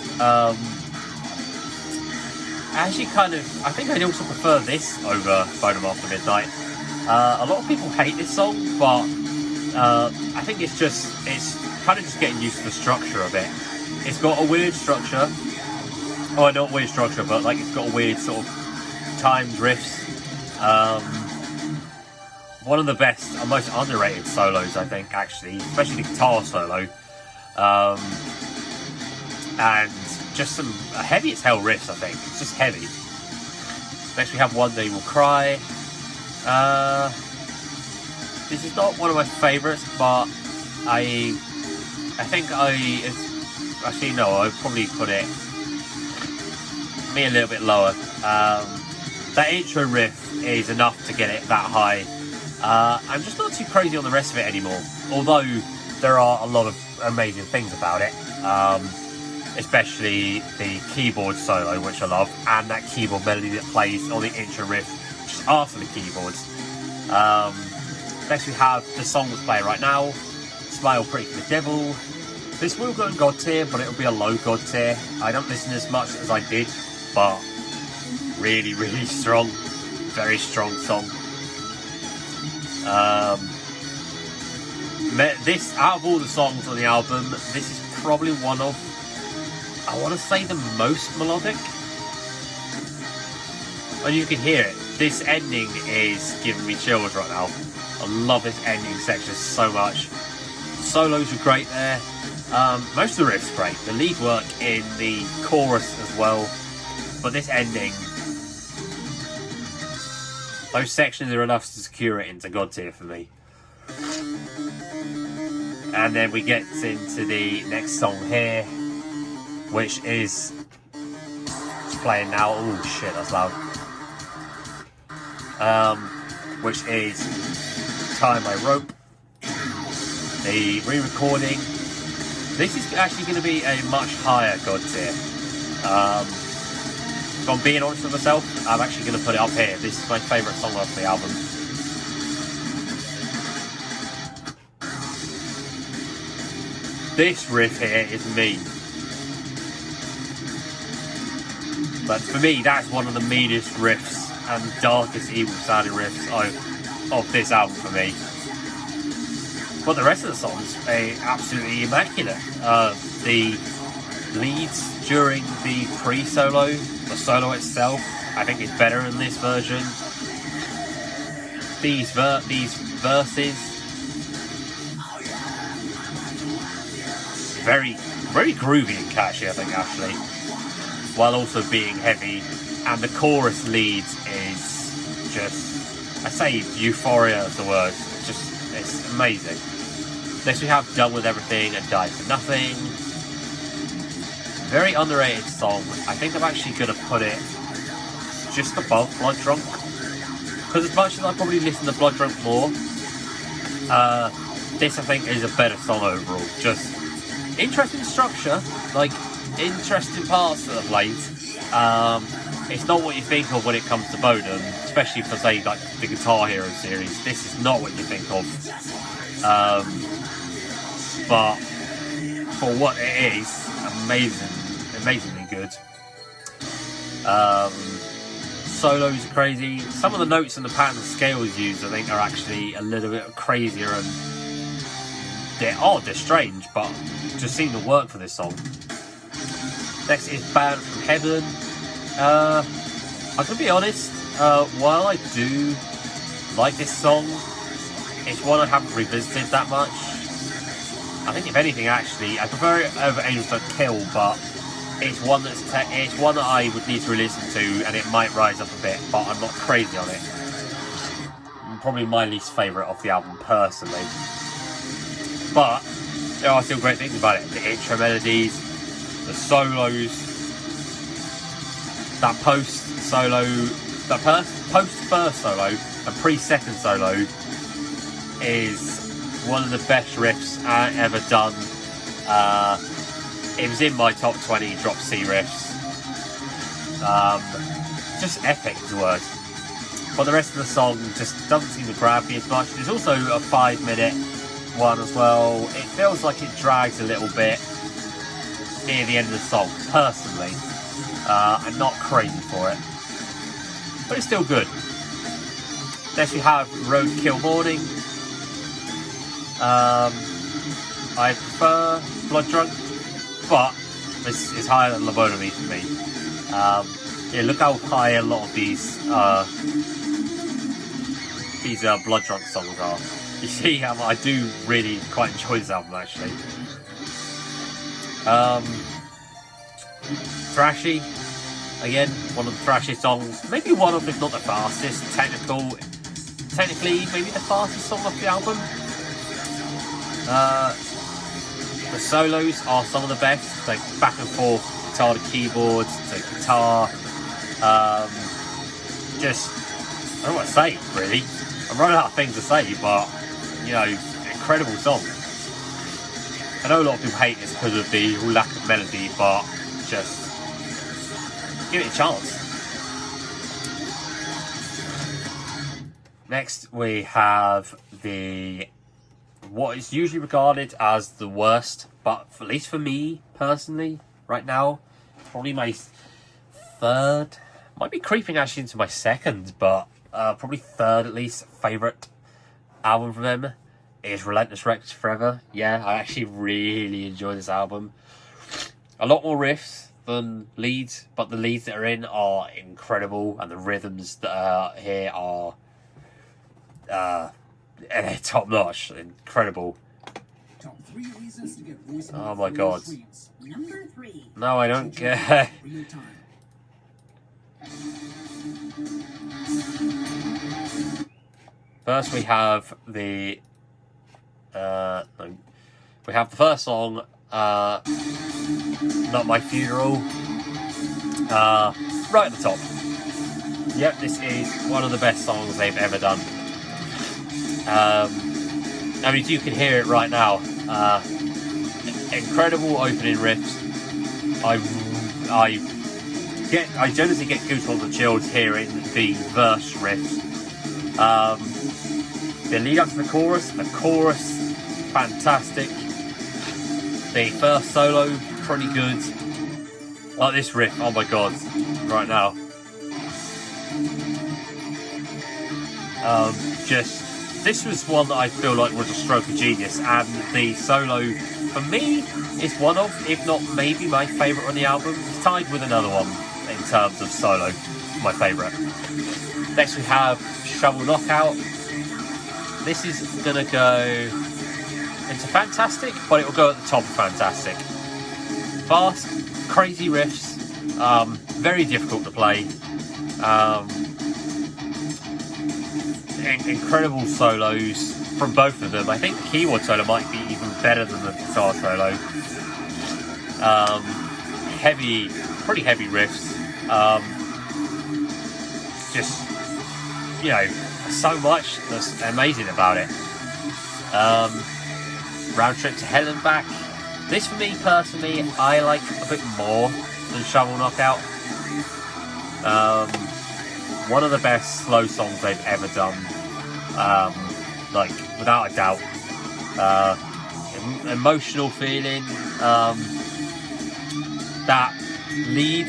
Actually, I think I'd also prefer this over Bodom After Midnight. A lot of people hate this song, but I think it's kind of just getting used to the structure of it. It's got a weird structure. Oh, not weird structure, but like it's got a weird sort of timed riffs. One of the best and most underrated solos, I think, actually, especially the guitar solo. And just some heavy as hell riffs, I think. It's just heavy. Next we have One Day We'll Cry. This is not one of my favourites, but I'd probably put it a little bit lower. That intro riff is enough to get it that high. I'm just not too crazy on the rest of it anymore, although there are a lot of amazing things about it, especially the keyboard solo, which I love, and that keyboard melody that plays on the intro riff just after the keyboards. Next we have the song that's playing right now, Smile Pretty for the Devil. This will go in God tier, but it'll be a low God tier. I don't listen as much as I did, but really, really strong. Very strong song. This, out of all the songs on the album, this is probably one of, I want to say, the most melodic. And you can hear it. This ending is giving me chills right now. I love this ending section so much. Solos are great there. Most of the riffs great. The lead work in the chorus as well. But this ending, those sections are enough to secure it into God tier for me. And then we get into the next song here, which is playing now. Oh shit, that's loud. Which is Tie My Rope, the re-recording. This is actually going to be a much higher God tier. If I'm being honest with myself, I'm actually going to put it up here. This is my favourite song off the album. This riff here is mean. But for me, that's one of the meanest riffs and darkest evil sounding riffs of this album for me. But the rest of the songs are absolutely immaculate. The leads during the pre-solo, the solo itself, I think is better in this version. These verses, very, very groovy and catchy, I think, actually, while also being heavy. And the chorus lead is just, I say euphoria is the word. It's amazing. Next we have Done With Everything and Die For Nothing. Very underrated song. I think I'm actually going to put it just above Blood Drunk. Because as much as I probably listen to Blood Drunk more, this I think is a better song overall. Just interesting structure, like interesting parts that are played. It's not what you think of when it comes to Bodom, especially for, say, like the Guitar Hero series. This is not what you think of. But for what it is, amazingly good. Solos are crazy. Some of the notes and the patterns and scales used, I think, are actually a little bit crazier, and they're strange, but just seem to work for this song. Next is Banned From Heaven. I'm gonna be honest, while I do like this song, it's one I haven't revisited that much. I think if anything, actually, I prefer it over Angels Don't Kill, but it's one that I would need to re-listen to, and it might rise up a bit, but I'm not crazy on it. Probably my least favourite of the album, personally. But there are still great things about it. The intro melodies, the solos, that post-first solo and pre-second solo is one of the best riffs ever done. It was in my top 20 drop C riffs. Just epic is the word. but the rest of the song just doesn't seem to grab me as much. There's also a 5-minute one as well. It feels like it drags a little bit near the end of the song, personally. I'm not crazy for it, but it's still good. Next we have Roadkill Morning. I prefer Blood Drunk, but this is higher than Lobotomy for me. Yeah, look how high a lot of these Blood Drunk songs are. You see, I do really quite enjoy this album, actually. Thrashy, again, one of the thrashiest songs, maybe one of, if not the fastest, technically maybe the fastest song off the album. The solos are some of the best, like back and forth, guitar to keyboards to guitar. Just, I don't know what to say, really. I'm running out of things to say, but, you know, incredible song. I know a lot of people hate this because of the lack of melody, but just give it a chance. Next, we have what is usually regarded as the worst, but at least for me personally, right now, probably my third, might be creeping actually into my second, but probably third at least, favourite album from them is Relentless Rex Forever. Yeah, I actually really enjoy this album. A lot more riffs than leads, but the leads that are in are incredible, and the rhythms that are here are top notch, incredible. Top 3 reasons to get voice Oh my god. Number 3. No, I don't care. First we have the first song, Not My Funeral, right at the top. Yep, this is one of the best songs they've ever done. I mean, you can hear it right now. Incredible opening riffs. I generally get goosebumps and chills hearing the verse riffs. The lead up to the chorus, fantastic. The first solo, pretty good. Like this riff, oh my god, right now. This was one that I feel like was a stroke of genius, and the solo, for me, is one of, if not maybe my favourite on the album. It's tied with another one in terms of solo, my favourite. Next we have Shovel Knockout. This is going to go into Fantastic, but it will go at the top of Fantastic. Fast, crazy riffs, very difficult to play. Incredible solos from both of them. I think the keyboard solo might be even better than the guitar solo. Pretty heavy riffs. Just, you know, so much that's amazing about it. Round Trip to Hell and Back. This, for me personally, I like a bit more than Shovel Knockout. One of the best slow songs they've ever done. Like, without a doubt. Emotional feeling. That lead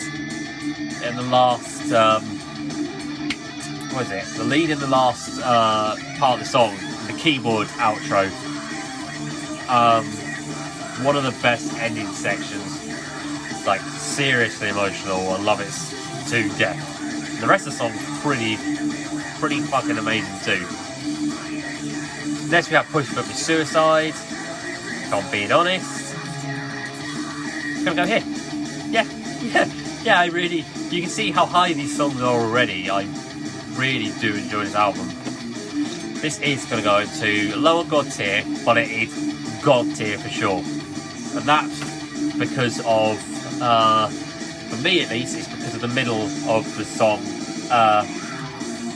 in the last the lead in the last part of the song, the keyboard outro, one of the best ending sections. Like, seriously emotional. I love it to death. The rest of the song's pretty fucking amazing too. Next we have Push Foot with Suicide. If I'm being honest, it's gonna go here. Yeah, I really, you can see how high these songs are already. I really do enjoy this album. This is going to go into lower God tier, but it is God tier for sure. And that's because of, for me at least, it's because of the middle of the song,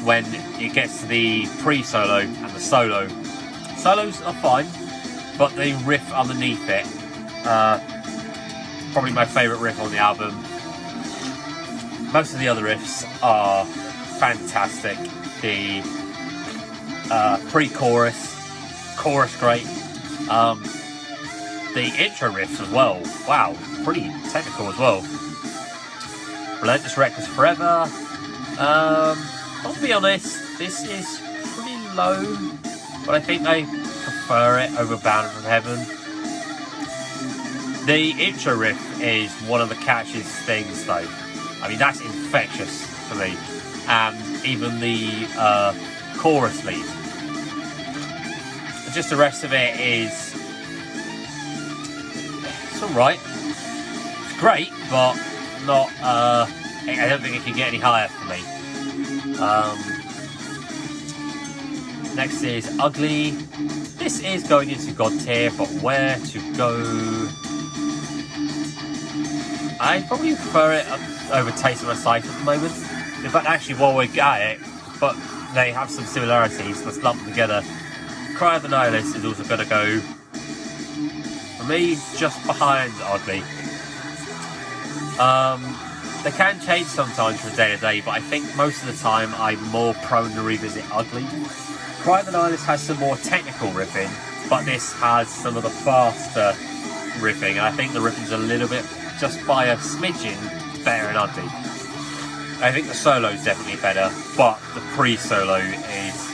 when it gets to the pre-solo and the solo. Solos are fine, but the riff underneath it, probably my favourite riff on the album. Most of the other riffs are fantastic. the pre-chorus, chorus great. The intro riffs as well. Wow, pretty technical as well. Relentless Reckless Forever. I'll be honest, this is pretty low, but I think I prefer it over Bound from Heaven. The intro riff is one of the catchiest things though. I mean, that's infectious for me. And even the chorus lead. Just the rest of it is... it's alright. It's great, but not... I don't think it can get any higher for me. Next is Ugly. This is going into God tier, but where to go? I probably prefer it over Taste of My Sight at the moment. In fact, actually, while we're at it, but they have some similarities, let's lump them together. Cry of the Nihilist is also going to go, for me, just behind Ugly. They can change sometimes from day to day, but I think most of the time I'm more prone to revisit Ugly. Cry of the Nihilist has some more technical riffing, but this has some of the faster riffing, and I think the riffing's a little bit, just by a smidgen, better in Ugly. I think the solo is definitely better, but the pre-solo is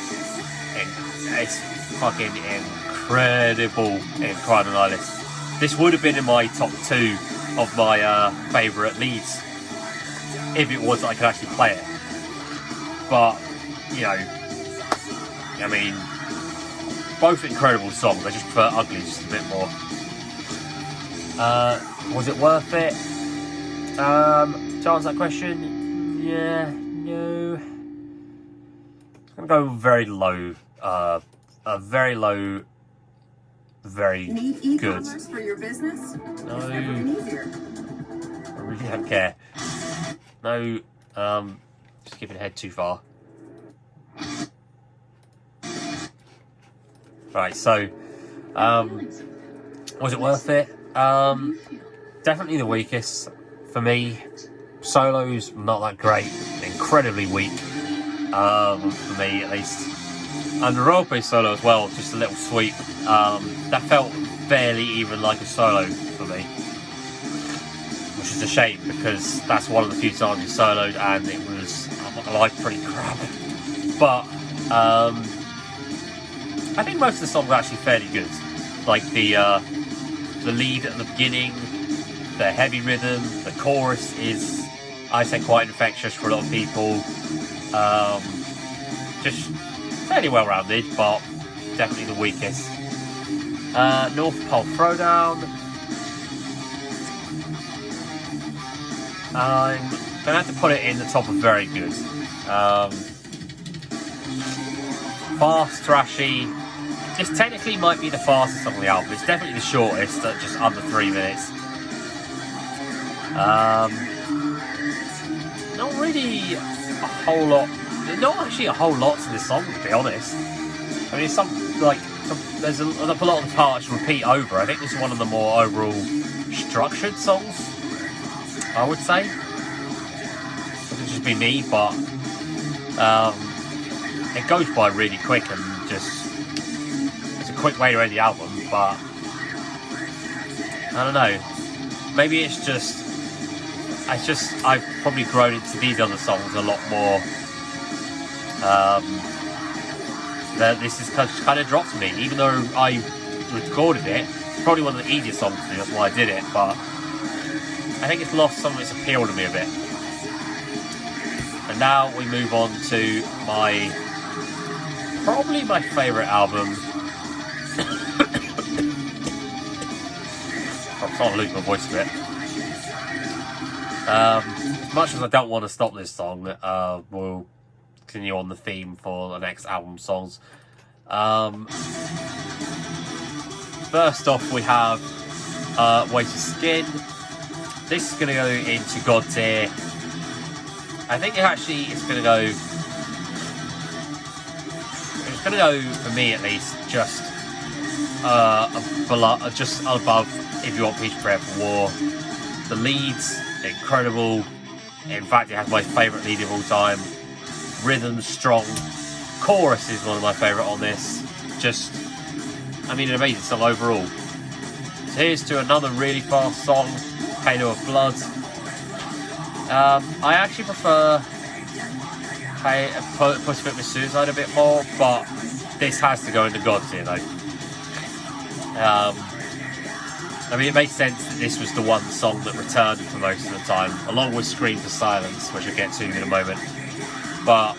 it's fucking incredible in Cry of the Nihilist. This would have been in my top 2 of my favourite leads if it was that I could actually play it. But, you know, I mean, both incredible songs. I just prefer Ugly just a bit more. Was it worth it? To answer that question, yeah, no. I'm going to go very low. Very low, very Need good. e-commerce for your business? No, It's never been easier. I really don't care. No, skipping ahead too far. Right, so, was it worth it? Definitely the weakest for me. Solos, not that great. Incredibly weak, for me at least. And the roleplay solo as well, just a little sweep. That felt barely even like a solo for me. Which is a shame, because that's one of the few times he soloed and it was, I'm not gonna lie, pretty crap. But, I think most of the songs are actually fairly good. Like the lead at the beginning, the heavy rhythm, the chorus is, I say, quite infectious for a lot of people. Just fairly well rounded, but definitely the weakest. North Pole Throwdown. I'm gonna have to put it in the top of very good. Fast, thrashy. This technically might be the fastest song on the album. It's definitely the shortest, at just under 3 minutes. Not really a whole lot. Not actually a whole lot to this song, to be honest. I mean, there's a lot of the parts repeat over. I think this is one of the more overall structured songs, I would say. It could just be me, but it goes by really quick and just it's a quick way to end the album. But I don't know. Maybe it's just I've probably grown into these other songs a lot more. This is kind of dropped me, even though I recorded it. It's probably one of the easiest songs to do, that's why I did it, but I think it's lost some of its appeal to me a bit. And now we move on to probably my favourite album. I'm starting to lose my voice a bit. As much as I don't want to stop this song, we'll continue on the theme for the next album songs. First off, we have Weight of Skin. This is going to go into God tier. I think it's going to go. It's going to go, for me at least, just above If You Want Peace, Prayer for War. The lead's incredible. In fact, it has my favourite lead of all time. rhythm strong. Chorus is one of my favourite on this. Just, I mean, an amazing song overall. So here's to another really fast song, Halo of Blood. I actually prefer Pussyfoot Miss Suicide a bit more, but this has to go into God tier though. I mean, it makes sense that this was the one song that returned for most of the time, along with Scream for Silence, which I'll get to in a moment. But,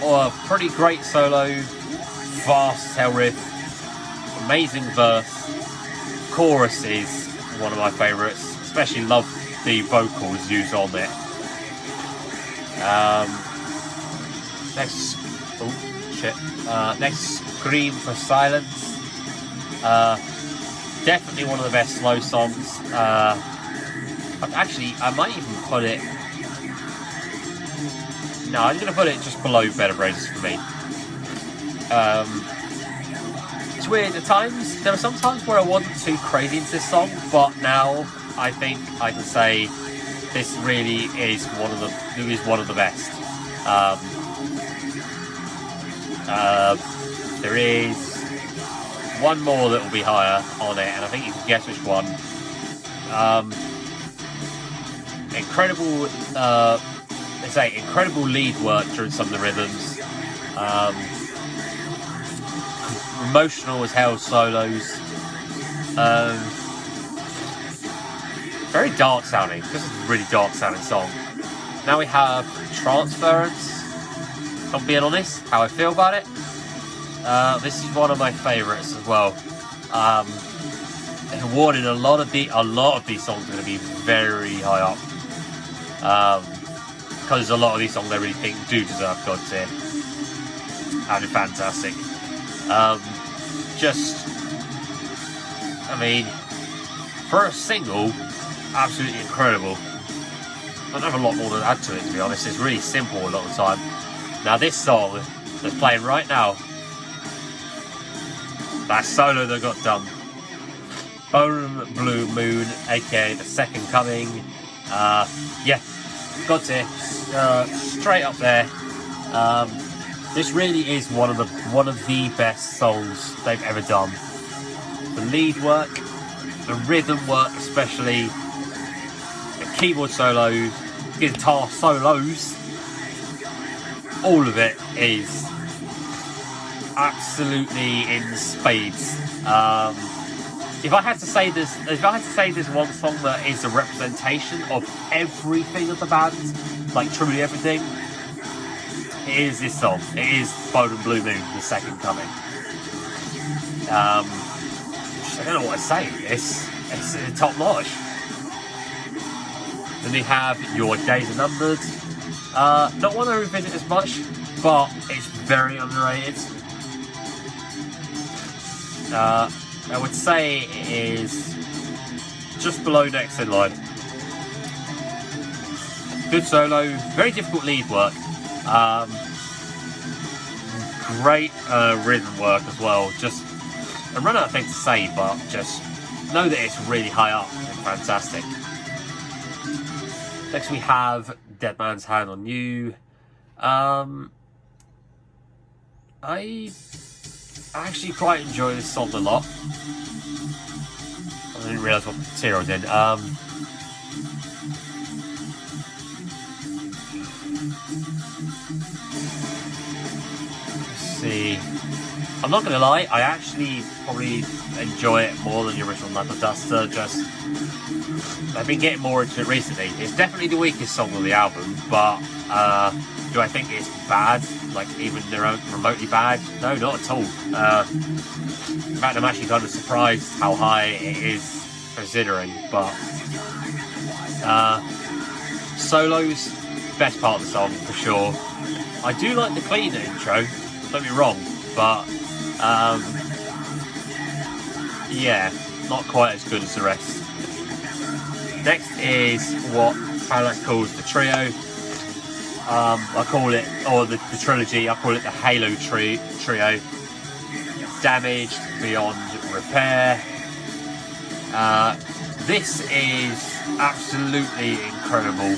a pretty great solo, fast tail riff, amazing verse, chorus is one of my favourites, especially love the vocals used on it. Next, Scream for Silence. Definitely one of the best slow songs. Actually, I might even put it... No, I'm going to put it just below Bed of Roses for me. It's weird at times. There are some times where I wasn't too crazy into this song, but now I think I can say this really is one of the best. There is one more that will be higher on it, and I think you can guess which one. Incredible lead work during some of the rhythms. Emotional as hell solos. Very dark sounding. This is a really dark sounding song. Now we have Transference. If I'm being honest, how I feel about it. This is one of my favourites as well. Awarded a lot of these songs are going to be very high up. Because a lot of these songs I really think do deserve God tier. And they're fantastic. For a single, absolutely incredible. I don't have a lot more to add to it, to be honest. It's really simple a lot of the time. Now this song that's playing right now, that solo that got done, Bodom Blue Moon, aka The Second Coming. God tier, straight up there. This really is one of the best songs they've ever done. The lead work, the rhythm work especially, the keyboard solos, guitar solos, all of it is absolutely in spades. If I had to say there's one song that is a representation of everything of the band, like truly everything, it is this song. It is Bodom Blue Moon, The Second Coming. I don't know what to say. It's top notch. Then we have Your Days Are Numbered. Not one I revisit as much, but it's very underrated. I would say it is just below Next in Line. Good solo, very difficult lead work. Great rhythm work as well. I run out of things to say, but just know that it's really high up and fantastic. Next we have Dead Man's Hand on You. I actually quite enjoy this song a lot. I didn't realise what material I did. Let's see. I'm not going to lie, I actually probably enjoy it more than the original Metal Duster. I've been getting more into it recently. It's definitely the weakest song on the album, but do I think it's bad? Like, even remotely bad? No, not at all. In fact, I'm actually kind of surprised how high it is, considering. But solos, best part of the song for sure. I do like the cleaner intro, don't be wrong, but not quite as good as the rest. Next is what Parallax calls the trio. I call it, or the trilogy, I call it the Halo trio. Damaged Beyond Repair. This is absolutely incredible.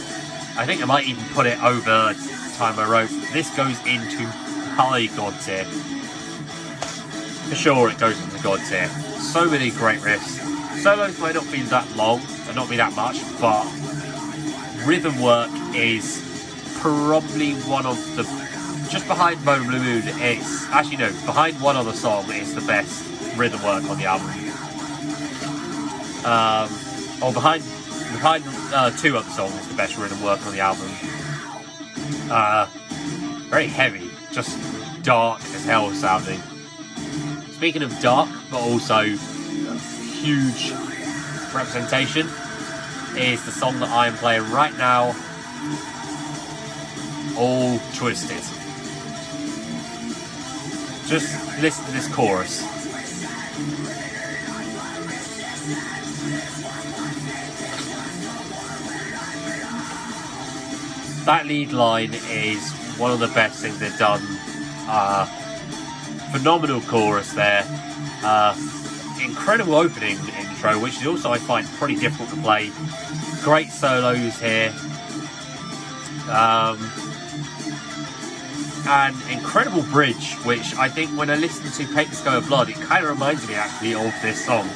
I think I might even put it over Time I Wrote. This goes into high God tier. For sure it goes into God tier. So many great riffs. Solos might not be that long and not be that much, but rhythm work is probably one of the, just behind Bodom Blue Moon, it's actually no, behind one other song is the best rhythm work on the album. Or behind two other songs, the best rhythm work on the album. Very heavy, just dark as hell sounding. Speaking of dark, but also huge representation, is the song that I am playing right now, All Twisted. Just listen to this chorus. That lead line is one of the best things they've done. Phenomenal chorus there. Incredible opening intro, which is also I find pretty difficult to play. Great solos here. And incredible bridge, which I think when I listen to Paint the Sky with Blood, it kind of reminds me actually of this song.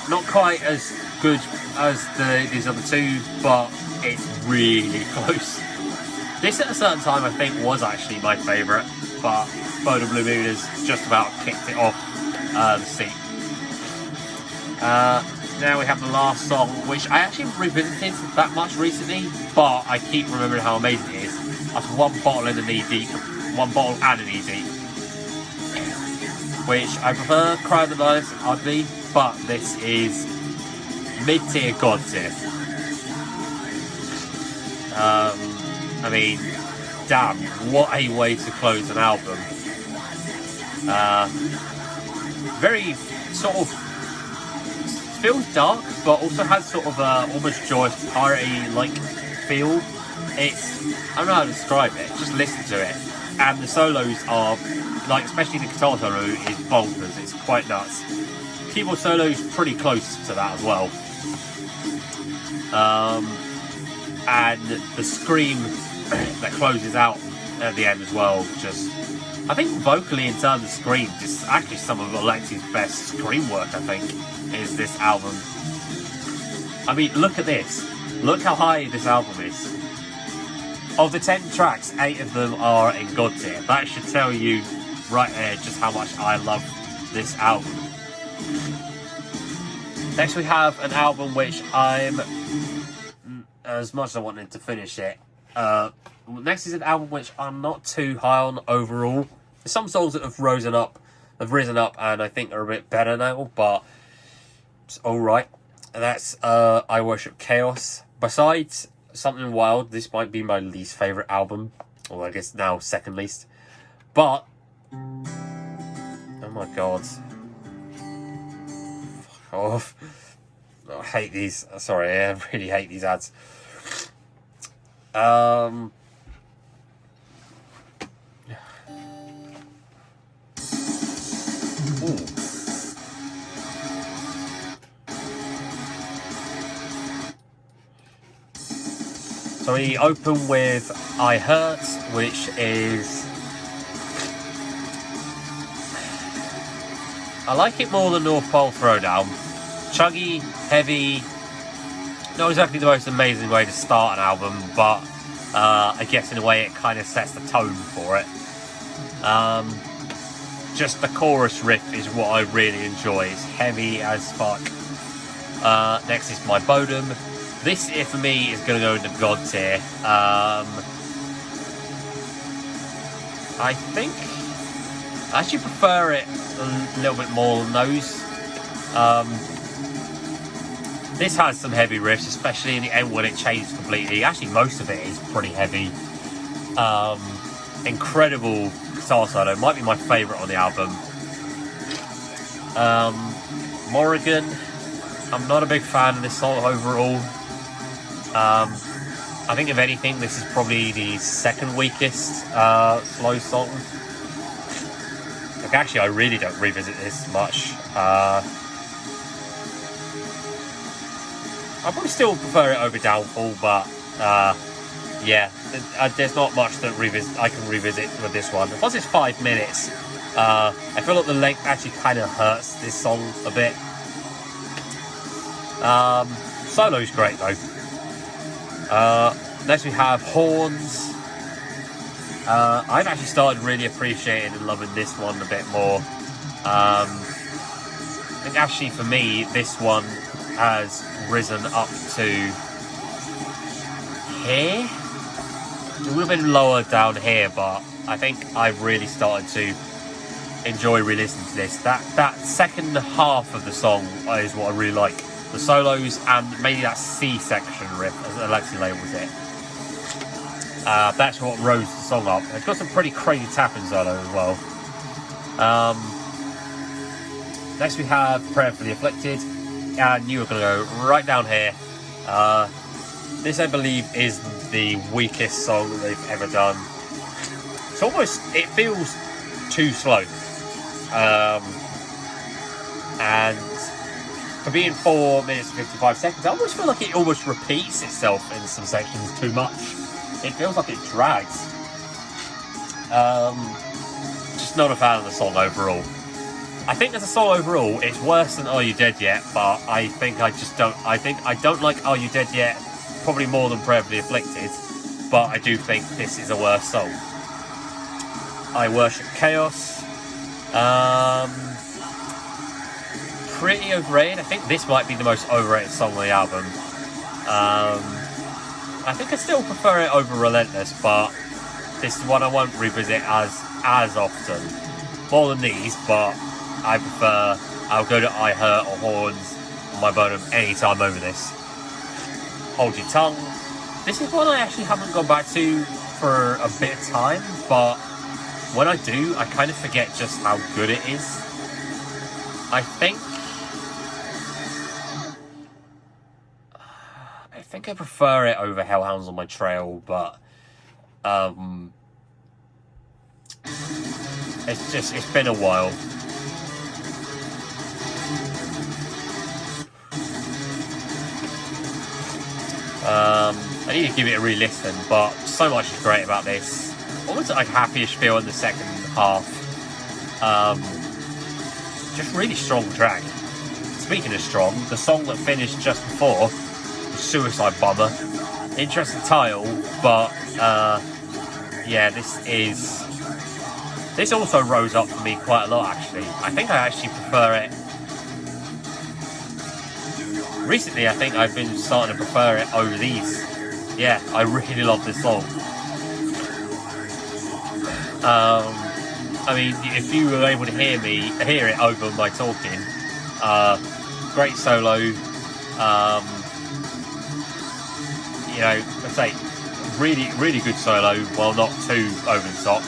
Not quite as good as these other two, but it's really close. This at a certain time I think was actually my favourite, but Bodom Blue Moon has just about kicked it off the seat. Now we have the last song, which I actually haven't revisited that much recently, but I keep remembering how amazing it is. That's one bottle and an knee deep, one bottle and a knee deep. Which I prefer Cry of the Night and Ugly, but this is mid-tier God tier. I mean, damn, what a way to close an album. Very sort of feels dark, but also has sort of a almost joyous, piratey-like feel. It's, I don't know how to describe it, just listen to it. And the solos are, like, especially the guitar solo is bonkers, it's quite nuts. Keyboard solo's pretty close to that as well. And the scream that closes out at the end as well, just, I think vocally in terms of scream, it's actually some of Alexi's best scream work, I think, is this album. I mean, look at this. Look how high this album is. Of the 10 tracks, 8 of them are in God tier. That should tell you right there just how much I love this album. Next we have an album which I'm, as much as I wanted to finish it, next is an album which I'm not too high on overall. There's some songs that have risen up, and I think are a bit better now, but it's alright. And that's I Worship Chaos. Besides Something Wild, this might be my least favourite album, or I guess now second least. But, oh my god. Fuck off. Oh, I hate these. Sorry, I really hate these ads. Ooh. So we open with I Hurt, which is, I like it more than North Pole Throwdown. Chuggy, heavy, not exactly the most amazing way to start an album, but I guess in a way it kind of sets the tone for it. Just the chorus riff is what I really enjoy. It's heavy as fuck. Next is My Bodom. This, for me, is going to go into God tier. I think I actually prefer it a little bit more than those. This has some heavy riffs, especially in the end when it changes completely. Actually, most of it is pretty heavy. Incredible guitar solo. Might be my favourite on the album. Morrigan. I'm not a big fan of this song overall. I think if anything, this is probably the second weakest slow song. Like, actually, I really don't revisit this much. I probably still prefer it over Downfall, but yeah, there's not much that I can revisit with this one. Plus, it's 5 minutes. I feel like the length actually kind of hurts this song a bit. Solo's great though. Next we have Horns. I've actually started really appreciating and loving this one a bit more. I think actually for me, this one has risen up to here. It would have been lower down here, but I think I've really started to enjoy re-listening to this. That second half of the song is what I really like. The solos and maybe that C section riff, as Alexi labels it. That's what rose the song up. It's got some pretty crazy tapping solo as well. Next we have Prayer for the Afflicted, and you are going to go right down here. This, I believe, is the weakest song that they've ever done. It feels too slow. And for being 4 minutes and 55 seconds, I almost feel like it almost repeats itself in some sections too much. It feels like it drags. Just not a fan of the song overall. I think as a song overall, it's worse than Are You Dead Yet, but I think I don't like Are You Dead Yet probably more than Prayer for the Afflicted, but I do think this is a worse song. I Worship Chaos. Pretty overrated. I think this might be the most overrated song on the album. I think I still prefer it over Relentless, but this is one I won't revisit as often. More than these, but I'll go to I Hurt or Horns on my Bodom anytime over this. Hold Your Tongue. This is one I actually haven't gone back to for a bit of time, but when I do, I kind of forget just how good it is. I think I prefer it over Hellhounds on My Trail, but it's been a while. I need to give it a re-listen, but so much is great about this. Almost like happyish feel in the second half. Just really strong track. Speaking of strong, the song that finished just before was Suicide Bomber. Interesting title, but yeah, this also rose up for me quite a lot actually. I think I actually prefer it. Recently, I think I've been starting to prefer it over these. Yeah, I really love this song. I mean, if you were able to hear it over my talking, great solo. You know, let's say really, really good solo, while not too over the top.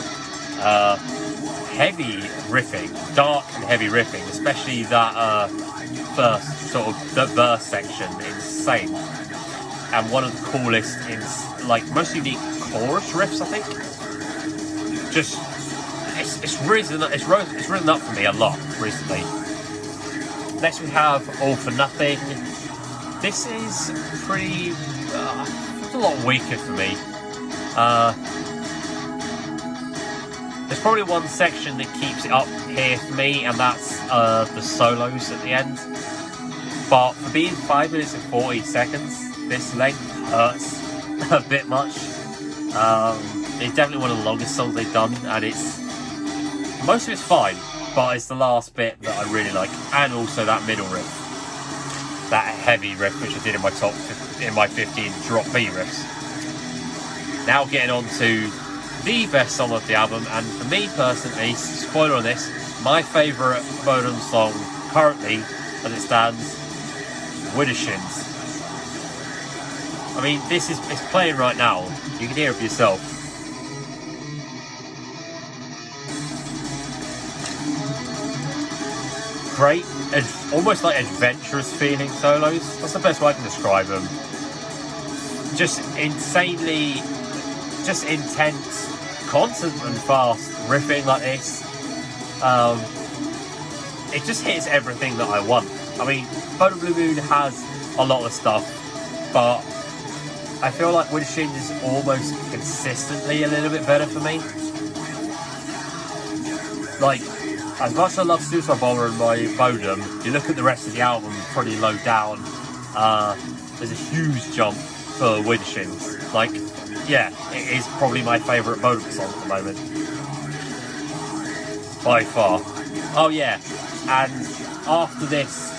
Heavy riffing, dark and heavy riffing, especially that first sort of the verse section, insane. And one of the coolest in like most unique chorus riffs, I think. Just it's risen up for me a lot recently. Next we have All for Nothing. This is pretty it's a lot weaker for me. There's probably one section that keeps it up here for me, and that's the solos at the end. But for being 5 minutes and 40 seconds, this length hurts a bit much. It's definitely one of the longest songs they've done, and most of it's fine, but it's the last bit that I really like, and also that middle riff, that heavy riff which I did in my 15 drop B riffs. Now getting on to the best song of the album, and for me personally, spoiler on this, my favourite Bodom song currently, as it stands, Widdershins. I mean, it's playing right now. You can hear it for yourself. Great, almost like adventurous feeling solos. That's the best way I can describe them. Just insanely, just intense, constant and fast riffing like this. It just hits everything that I want. I mean, Bodom Blue Moon has a lot of stuff but I feel like Witherspoon is almost consistently a little bit better for me. Like, as much as I love Suicide Bomber and my Bodom, you look at the rest of the album pretty low down. There's a huge jump for Witherspoon. Like, yeah, it is probably my favourite Bodom song at the moment. By far. Oh yeah, and after this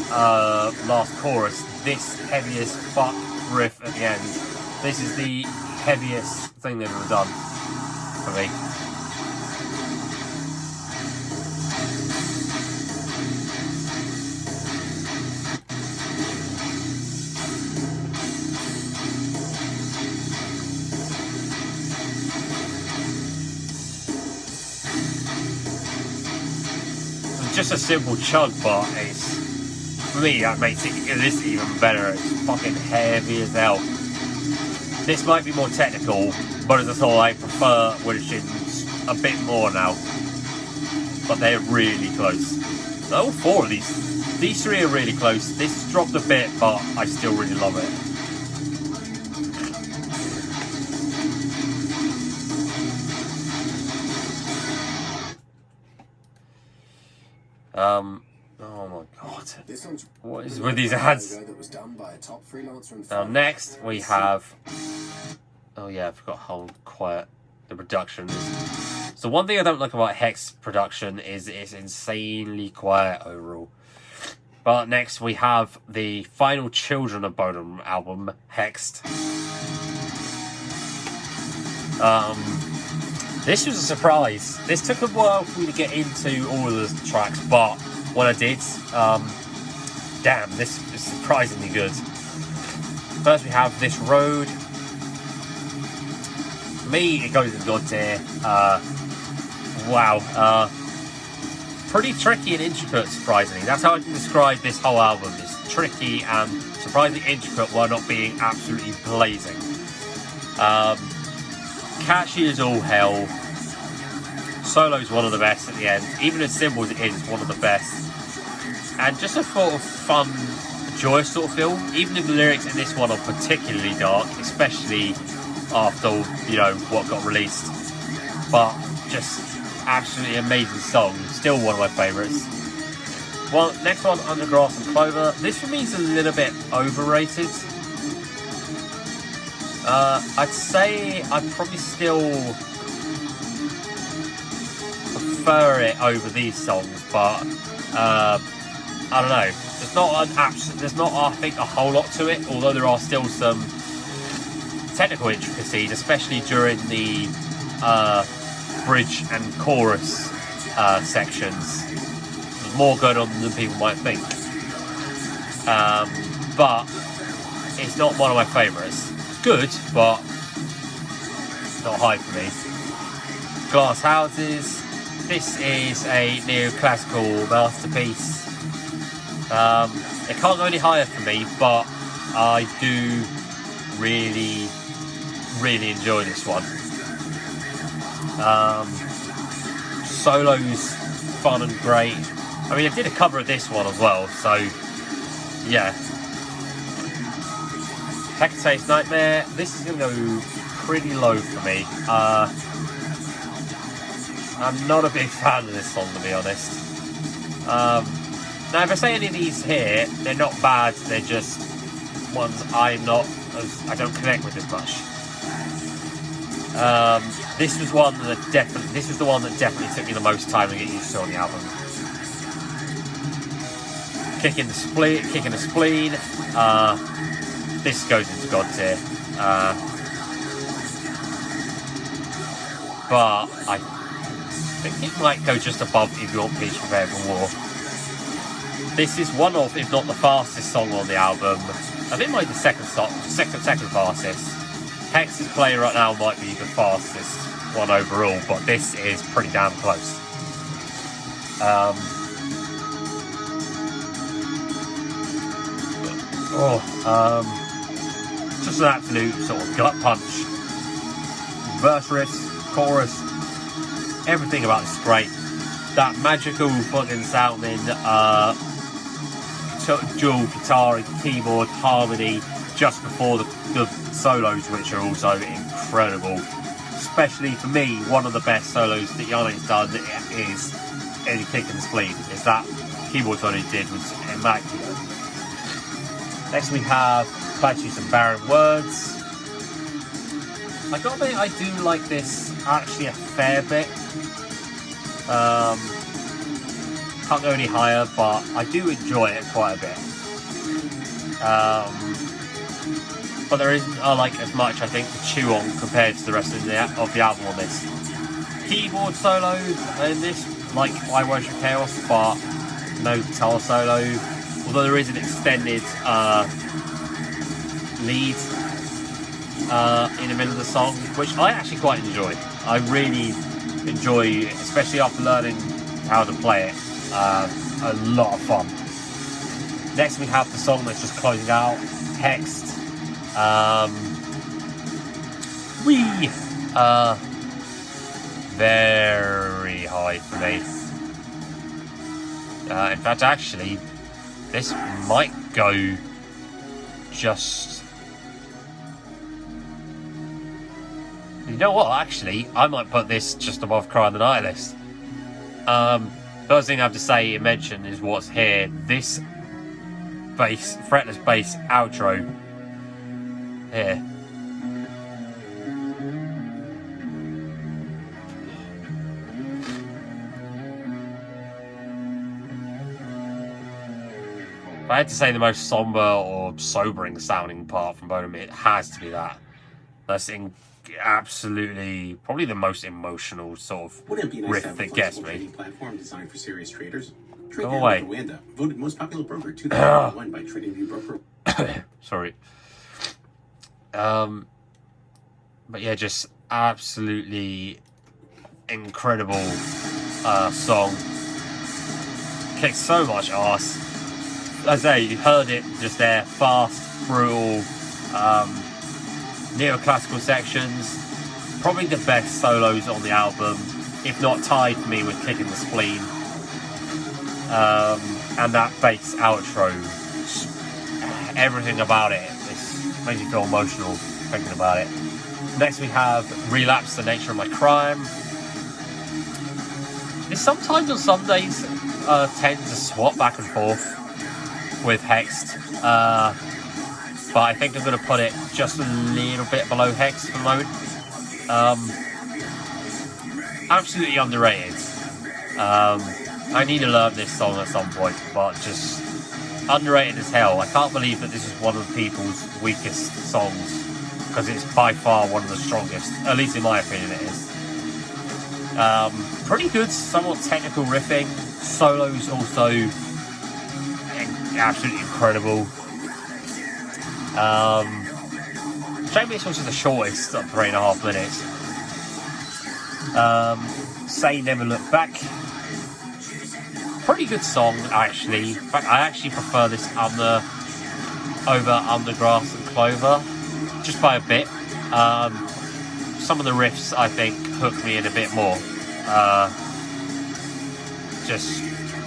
last chorus, this heavy as fuck riff at the end, this is the heaviest thing they've ever done for me. Just a simple chug, but it's, for me, that makes this even better. It's fucking heavy as hell. This might be more technical, but as I thought, I prefer Witherspoon's a bit more now. But they're really close. All four of these three are really close. This dropped a bit, but I still really love it. Oh my god. What is with these ads? Now next we have, oh yeah, I forgot how quiet the production is. So one thing I don't like about Hex production is it's insanely quiet overall. But next we have the final Children of Bodom album, Hexed. This was a surprise. This took a while for me to get into all of the tracks, but when I did, damn, this is surprisingly good. First we have This Road. For me, it goes in God tier. Wow. Pretty tricky and intricate, surprisingly. That's how I can describe this whole album. It's tricky and surprisingly intricate while not being absolutely blazing. Catchy as all hell. Solo's one of the best at the end. Even as simple as it is, it's one of the best. And just a sort of fun, joyous sort of feel. Even if the lyrics in this one are particularly dark, especially after, you know, what got released. But just absolutely amazing song. Still one of my favourites. Well, next one, Under Grass and Clover. This for me is a little bit overrated. I'd say I'd probably still prefer it over these songs, but I don't know. There's not I think a whole lot to it, although there are still some technical intricacies, especially during the bridge and chorus sections. There's more going on than people might think, but it's not one of my favourites. Good, but not high for me. Glass Houses. This is a neoclassical masterpiece. It can't go any higher for me, but I do really, really enjoy this one. Solo's fun and great. I mean, I did a cover of this one as well, so yeah. Hecate's Nightmare. This is going to go pretty low for me. I'm not a big fan of this song, to be honest. Now, if I say any of these here, they're not bad. They're just ones I don't connect with as much. This was one that This was the one that definitely took me the most time to get used to on the album. Kicking the Spleen. This goes into God tier. But I think it might go just above If You Want Peace, Prepare for War. This is one of, if not the fastest song on the album. I think it might be the second fastest. Hex's Play right now might be the fastest one overall, but this is pretty damn close. Just an absolute sort of gut punch. Verse riffs, chorus, everything about this is great. That magical fucking sounding dual guitar and keyboard harmony just before the solos, which are also incredible. Especially for me, one of the best solos that Yannick's done is in Kick and Spleen. Is that keyboard solo he did was immaculate. Next we have Platitudes and Barren Words. I gotta admit, I do like this actually a fair bit. Can't go any higher, but I do enjoy it quite a bit. But there isn't like as much, I think, to chew on compared to the rest of the album on this. Keyboard solo in this, like I Worship Chaos, but no guitar solo. Although there is an extended lead in the middle of the song, which I actually quite enjoy. I really enjoy, especially after learning how to play it. A lot of fun. Next we have the song that's just closing out, Hexed. Very high for me. In fact, actually, this might go just... You know what, actually, I might put this just above Cry of the Nihilist. First thing I have to say and mention is what's here. This bass, fretless bass outro here. If I had to say the most somber or sobering sounding part from Bodom, it has to be that. That's absolutely probably the most emotional sort of riff that gets me. Platform designed for serious traders. Go away. Voted most popular broker 2001 by TradingView Broker. Sorry. But yeah, just absolutely incredible song. Kicks so much ass. As I say, you heard it just there, fast, brutal, neoclassical sections. Probably the best solos on the album, if not tied for me with Kick and the Spleen. And that bass outro, everything about it, makes me feel emotional thinking about it. Next we have Relapse, the Nature of My Crime. This sometimes on Sundays tend to swap back and forth with Hexed, but I think I'm going to put it just a little bit below Hexed for the moment. Absolutely underrated. I need to learn this song at some point, but just underrated as hell. I can't believe that this is one of the people's weakest songs, because it's by far one of the strongest, at least in my opinion it is. Pretty good, somewhat technical riffing, solos also absolutely incredible. Shame this was the shortest of 3.5 minutes. Say Never Look Back. Pretty good song, actually. In fact, I actually prefer this over Undergrass and Clover, just by a bit. Some of the riffs, I think, hook me in a bit more.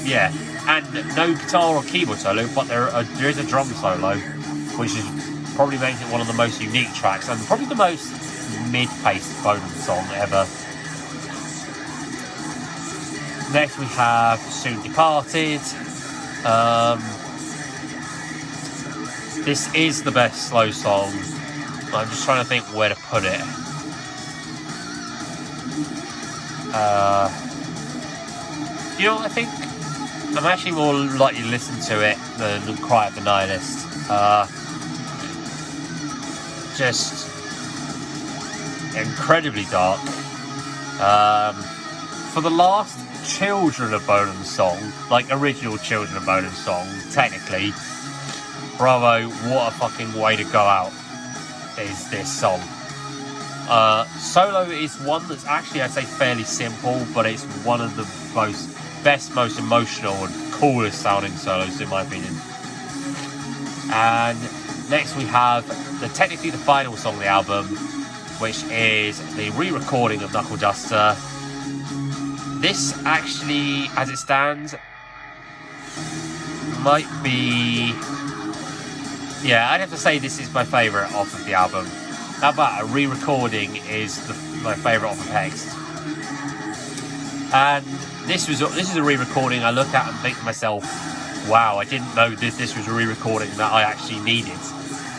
Yeah. And no guitar or keyboard solo, but there is a drum solo, which is probably makes it one of the most unique tracks, and probably the most mid-paced Bodom song ever. Next we have Soon Departed. This is the best slow song. I'm just trying to think where to put it. You know, I think I'm actually more likely to listen to it than Cry of the Nihilist. Just incredibly dark. For the last Children of Bodom song, like original Children of Bodom song, technically, bravo, what a fucking way to go out is this song. Solo is one that's actually, I'd say, fairly simple, but it's one of the best, most emotional and coolest sounding solos in my opinion. And next we have technically the final song of the album, which is the re-recording of Knuckle Duster. This actually, as it stands, might be... Yeah, I'd have to say this is my favourite off of the album. How about a re-recording is my favourite off of Hext. And this is a re-recording I look at and think to myself, wow, I didn't know this was a re-recording that I actually needed.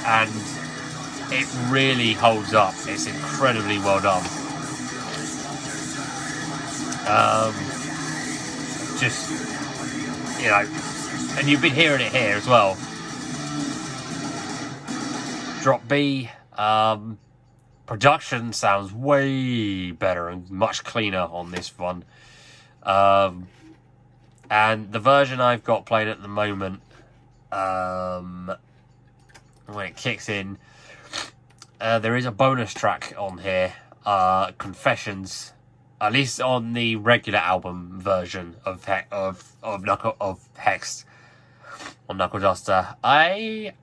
And it really holds up. It's incredibly well done. Just, you know, and you've been hearing it here as well. Drop B. Production sounds way better and much cleaner on this one. And the version I've got playing at the moment, when it kicks in, there is a bonus track on here, Confessions, at least on the regular album version of Hext on Knuckle Duster. I'd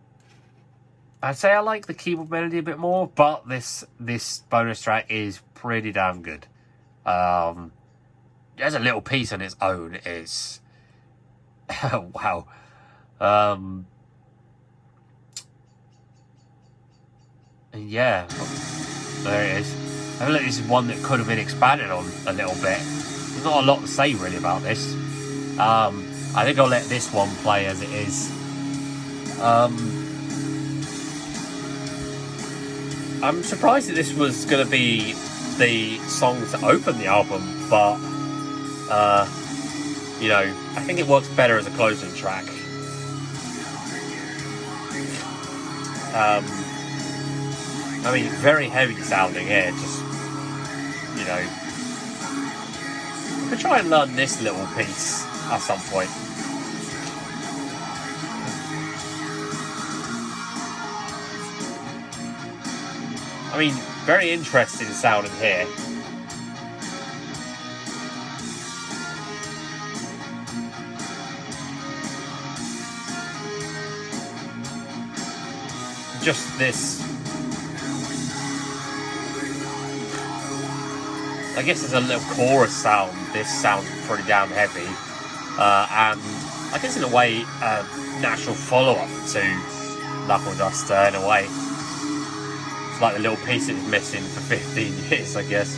say I like the keyboard melody a bit more, but this bonus track is pretty damn good. There's a little piece on its own. It's wow. Yeah, there it is. I feel like this is one that could have been expanded on a little bit. There's not a lot to say really about this. I think I'll let this one play as it is. I'm surprised that this was going to be the song to open the album, but you know, I think it works better as a closing track. I mean, very heavy sounding here, just, you know. I could try and learn this little piece at some point. I mean, very interesting sounding here. Just this, I guess there's a little chorus sound. This sounds pretty damn heavy, and I guess in a way natural follow-up to Knuckle Duster in a way. It's like the little piece it was missing for 15 years, I guess.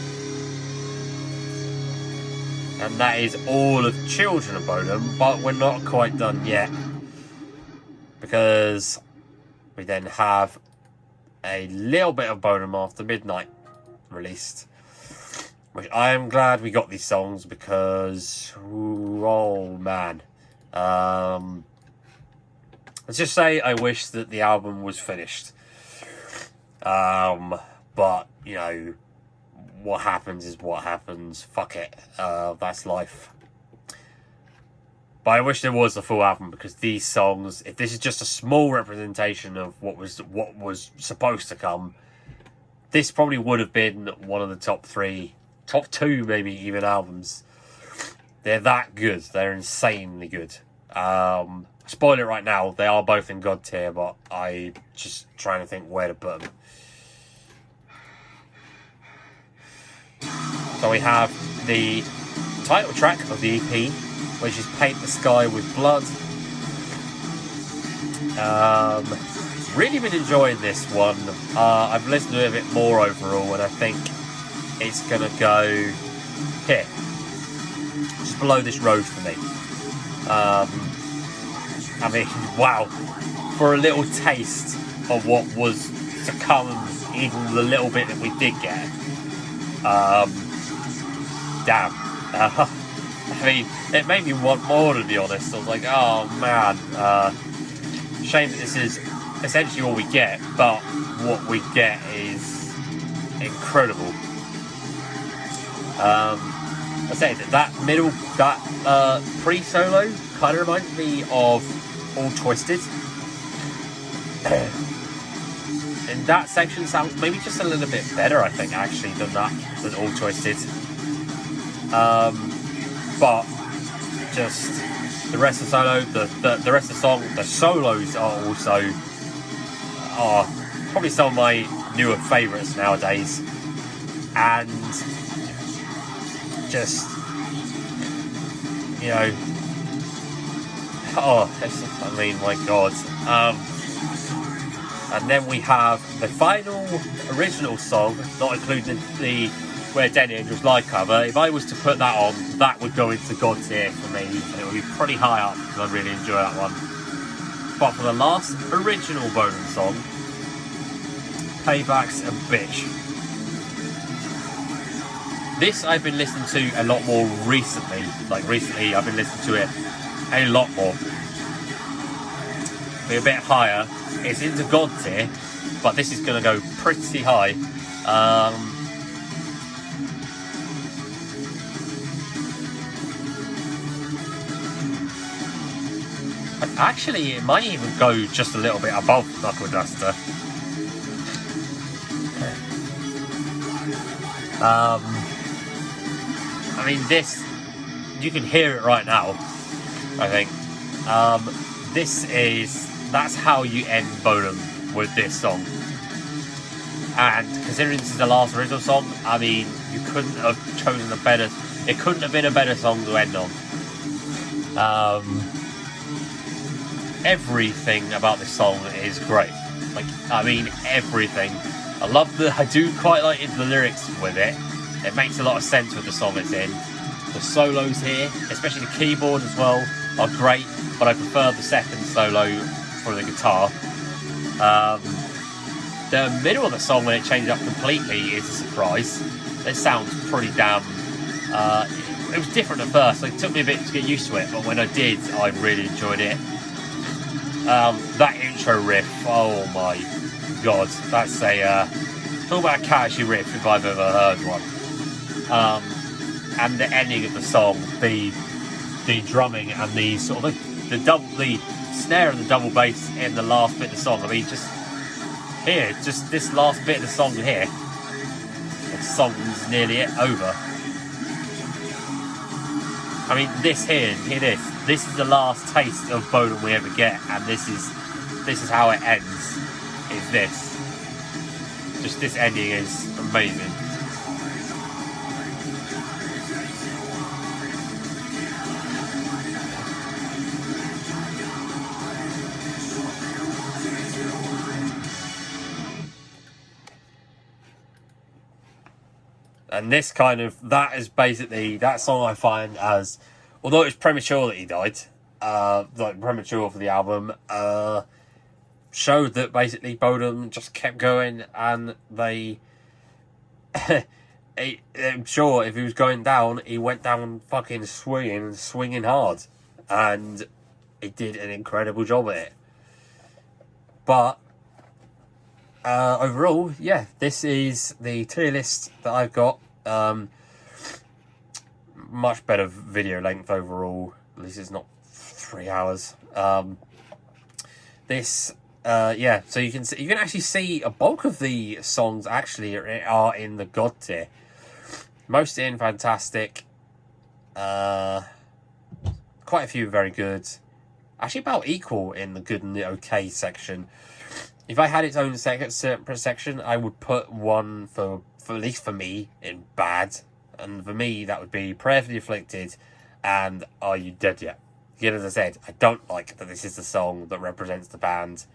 And that is all of Children of Bodom, but we're not quite done yet, because we then have a little bit of Bodom After Midnight released, which I am glad we got these songs because, oh man. Let's just say I wish that the album was finished. But, you know, what happens is what happens. Fuck it. That's life. But I wish there was a full album, because these songs, if this is just a small representation of what was supposed to come, this probably would have been one of the top 2 maybe even albums. They're that good. They're insanely good. Spoil it right now, they are both in God tier, but I just trying to think where to put them. So we have the title track of the EP, which is Paint the Sky with Blood. Really been enjoying this one. I've listened to it a bit more overall, and I think it's gonna go here, just below this road for me. I mean, wow, for a little taste of what was to come, even the little bit that we did get. Damn. I mean, it made me want more, to be honest. I was like, oh man, shame that this is essentially all we get, but what we get is incredible. I say that middle, that pre-solo kind of reminds me of All Twisted. And that section sounds maybe just a little bit better, I think, actually, than All Twisted. But just the rest of the solo, the rest of the song, the solos are also probably some of my newer favourites nowadays, and just, you know, I mean, my God. And then we have the final original song, not including the Where Dead Angels live cover. If I was to put that on, that would go into God tier for me, and it would be pretty high up because I really enjoy that one. But for the last original Bodom song, Payback's a Bitch. This I've been listening to a lot more recently. Like recently, I've been listening to it a lot more. Be a bit higher. It's into God tier, but this is going to go pretty high. Actually, it might even go just a little bit above Knuckle Duster. I mean, this, you can hear it right now, I think. That's how you end Bodom with this song. And considering this is the last original song, I mean, you couldn't have chosen it couldn't have been a better song to end on. Everything about this song is great. Like, I mean, everything. I do quite like the lyrics with it. It makes a lot of sense with the song it's in. The solos here, especially the keyboard as well, are great, but I prefer the second solo for the guitar. The middle of the song, when it changes up completely, is a surprise. It sounds pretty damn... it was different at first, so it took me a bit to get used to it, but when I did, I really enjoyed it. That intro riff, oh my God, that's talk about a catchy riff if I've ever heard one. And the ending of the song, the drumming and the sort of the snare and the double bass in the last bit of the song. I mean, just this last bit of the song here, the song's nearly over. I mean, this here, hear this. This is the last taste of Bodom we ever get, and this is how it ends. Is this? Just this ending is amazing. And that is basically, that song I find as, although it's premature that he died, like premature for the album, showed that basically Bodom just kept going, and I'm sure if he was going down, he went down fucking swinging hard, and he did an incredible job at it. But overall, yeah, this is the tier list that I've got. Much better video length overall. At least it's not 3 hours. Yeah. So you can actually see a bulk of the songs actually are in the God tier. Most in fantastic. Quite a few very good. Actually, about equal in the good and the okay section. If I had its own separate section, I would put one for at least for me, in bad. And for me, that would be Prayer for the Afflicted and Are You Dead Yet? Again, as I said, I don't like that this is the song that represents the band,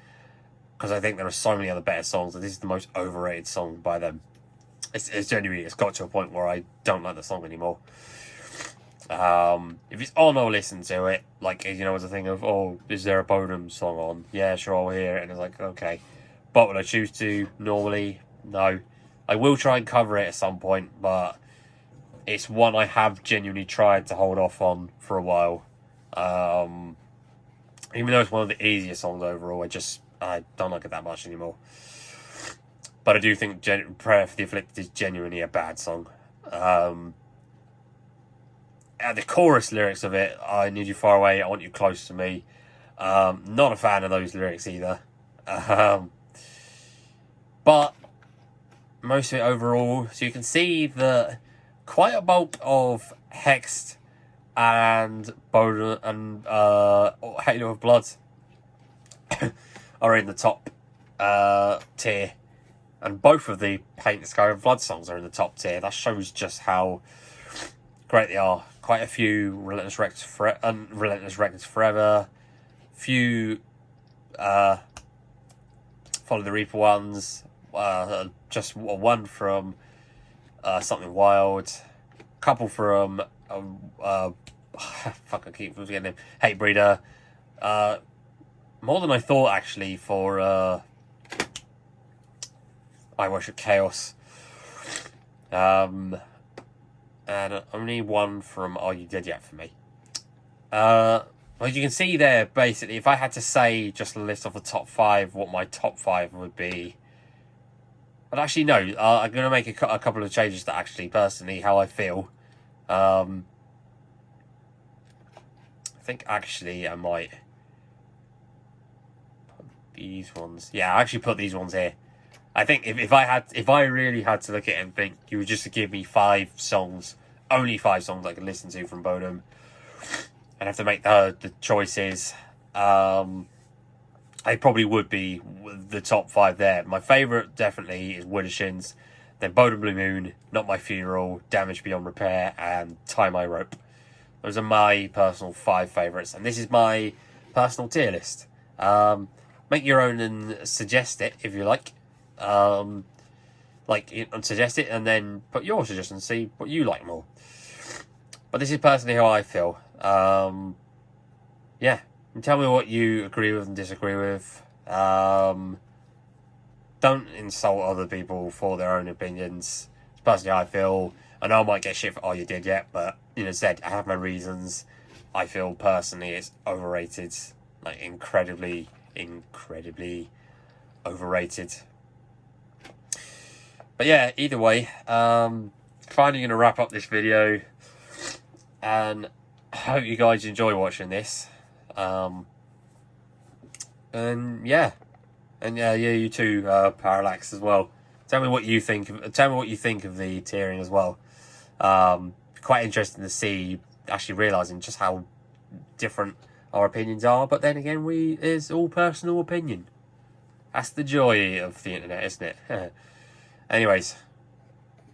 because I think there are so many other better songs, and this is the most overrated song by them. It's genuinely, it's got to a point where I don't like the song anymore. If it's on, I'll listen to it. Like, you know, as a thing of, oh, is there a Bodom song on? Yeah, sure, I'll hear it. And it's like, okay. But would I choose to? Normally, no. I will try and cover it at some point, but it's one I have genuinely tried to hold off on for a while. Even though it's one of the easiest songs overall, I don't like it that much anymore. But I do think Prayer for the Afflicted is genuinely a bad song. The chorus lyrics of it, I need you far away, I want you close to me. Not a fan of those lyrics either. But most of it overall, so you can see that quite a bulk of Hexed and Bodom and Halo of Blood are in the top tier, and both of the Paint the Sky with Blood songs are in the top tier. That shows just how great they are. Quite a few Relentless Records Forever, few Follow the Reaper ones. Just one from Something Wild. Couple from fuck, I keep forgetting him. Hate Breeder. More than I thought, actually, for I Worship Chaos. And only one from Are You Dead Yet for me. Well, you can see there, basically, if I had to say just a list of the top 5, what my top 5 would be. But actually, no, I'm going to make a couple of changes to actually, personally, how I feel. I think, actually, I might put these ones. Yeah, I actually put these ones here. I think if I really had to look at it and think, you would just give me 5 songs, only 5 songs I could listen to from Bodom, and have to make the choices, I probably would be the top 5 there. My favourite definitely is Woodishins, then Bodom Blue Moon, Not My Funeral, Damage Beyond Repair, and Tie My Rope. Those are my personal 5 favourites, and this is my personal tier list. Make your own and suggest it if you like. Suggest it and then put your suggestions, see what you like more. But this is personally how I feel. Yeah, and tell me what you agree with and disagree with. Don't insult other people for their own opinions. It's personally how I feel. I know I might get shit for all you did yet, but said I have my reasons. I feel personally it's overrated, like incredibly overrated. But yeah, either way, finally going to wrap up this video, and I hope you guys enjoy watching this. And yeah, you too, Parallax as well. Tell me what you think. Tell me what you think of the tiering as well. Quite interesting to see, actually realizing just how different our opinions are. But then again, it's all personal opinion. That's the joy of the internet, isn't it? Anyways,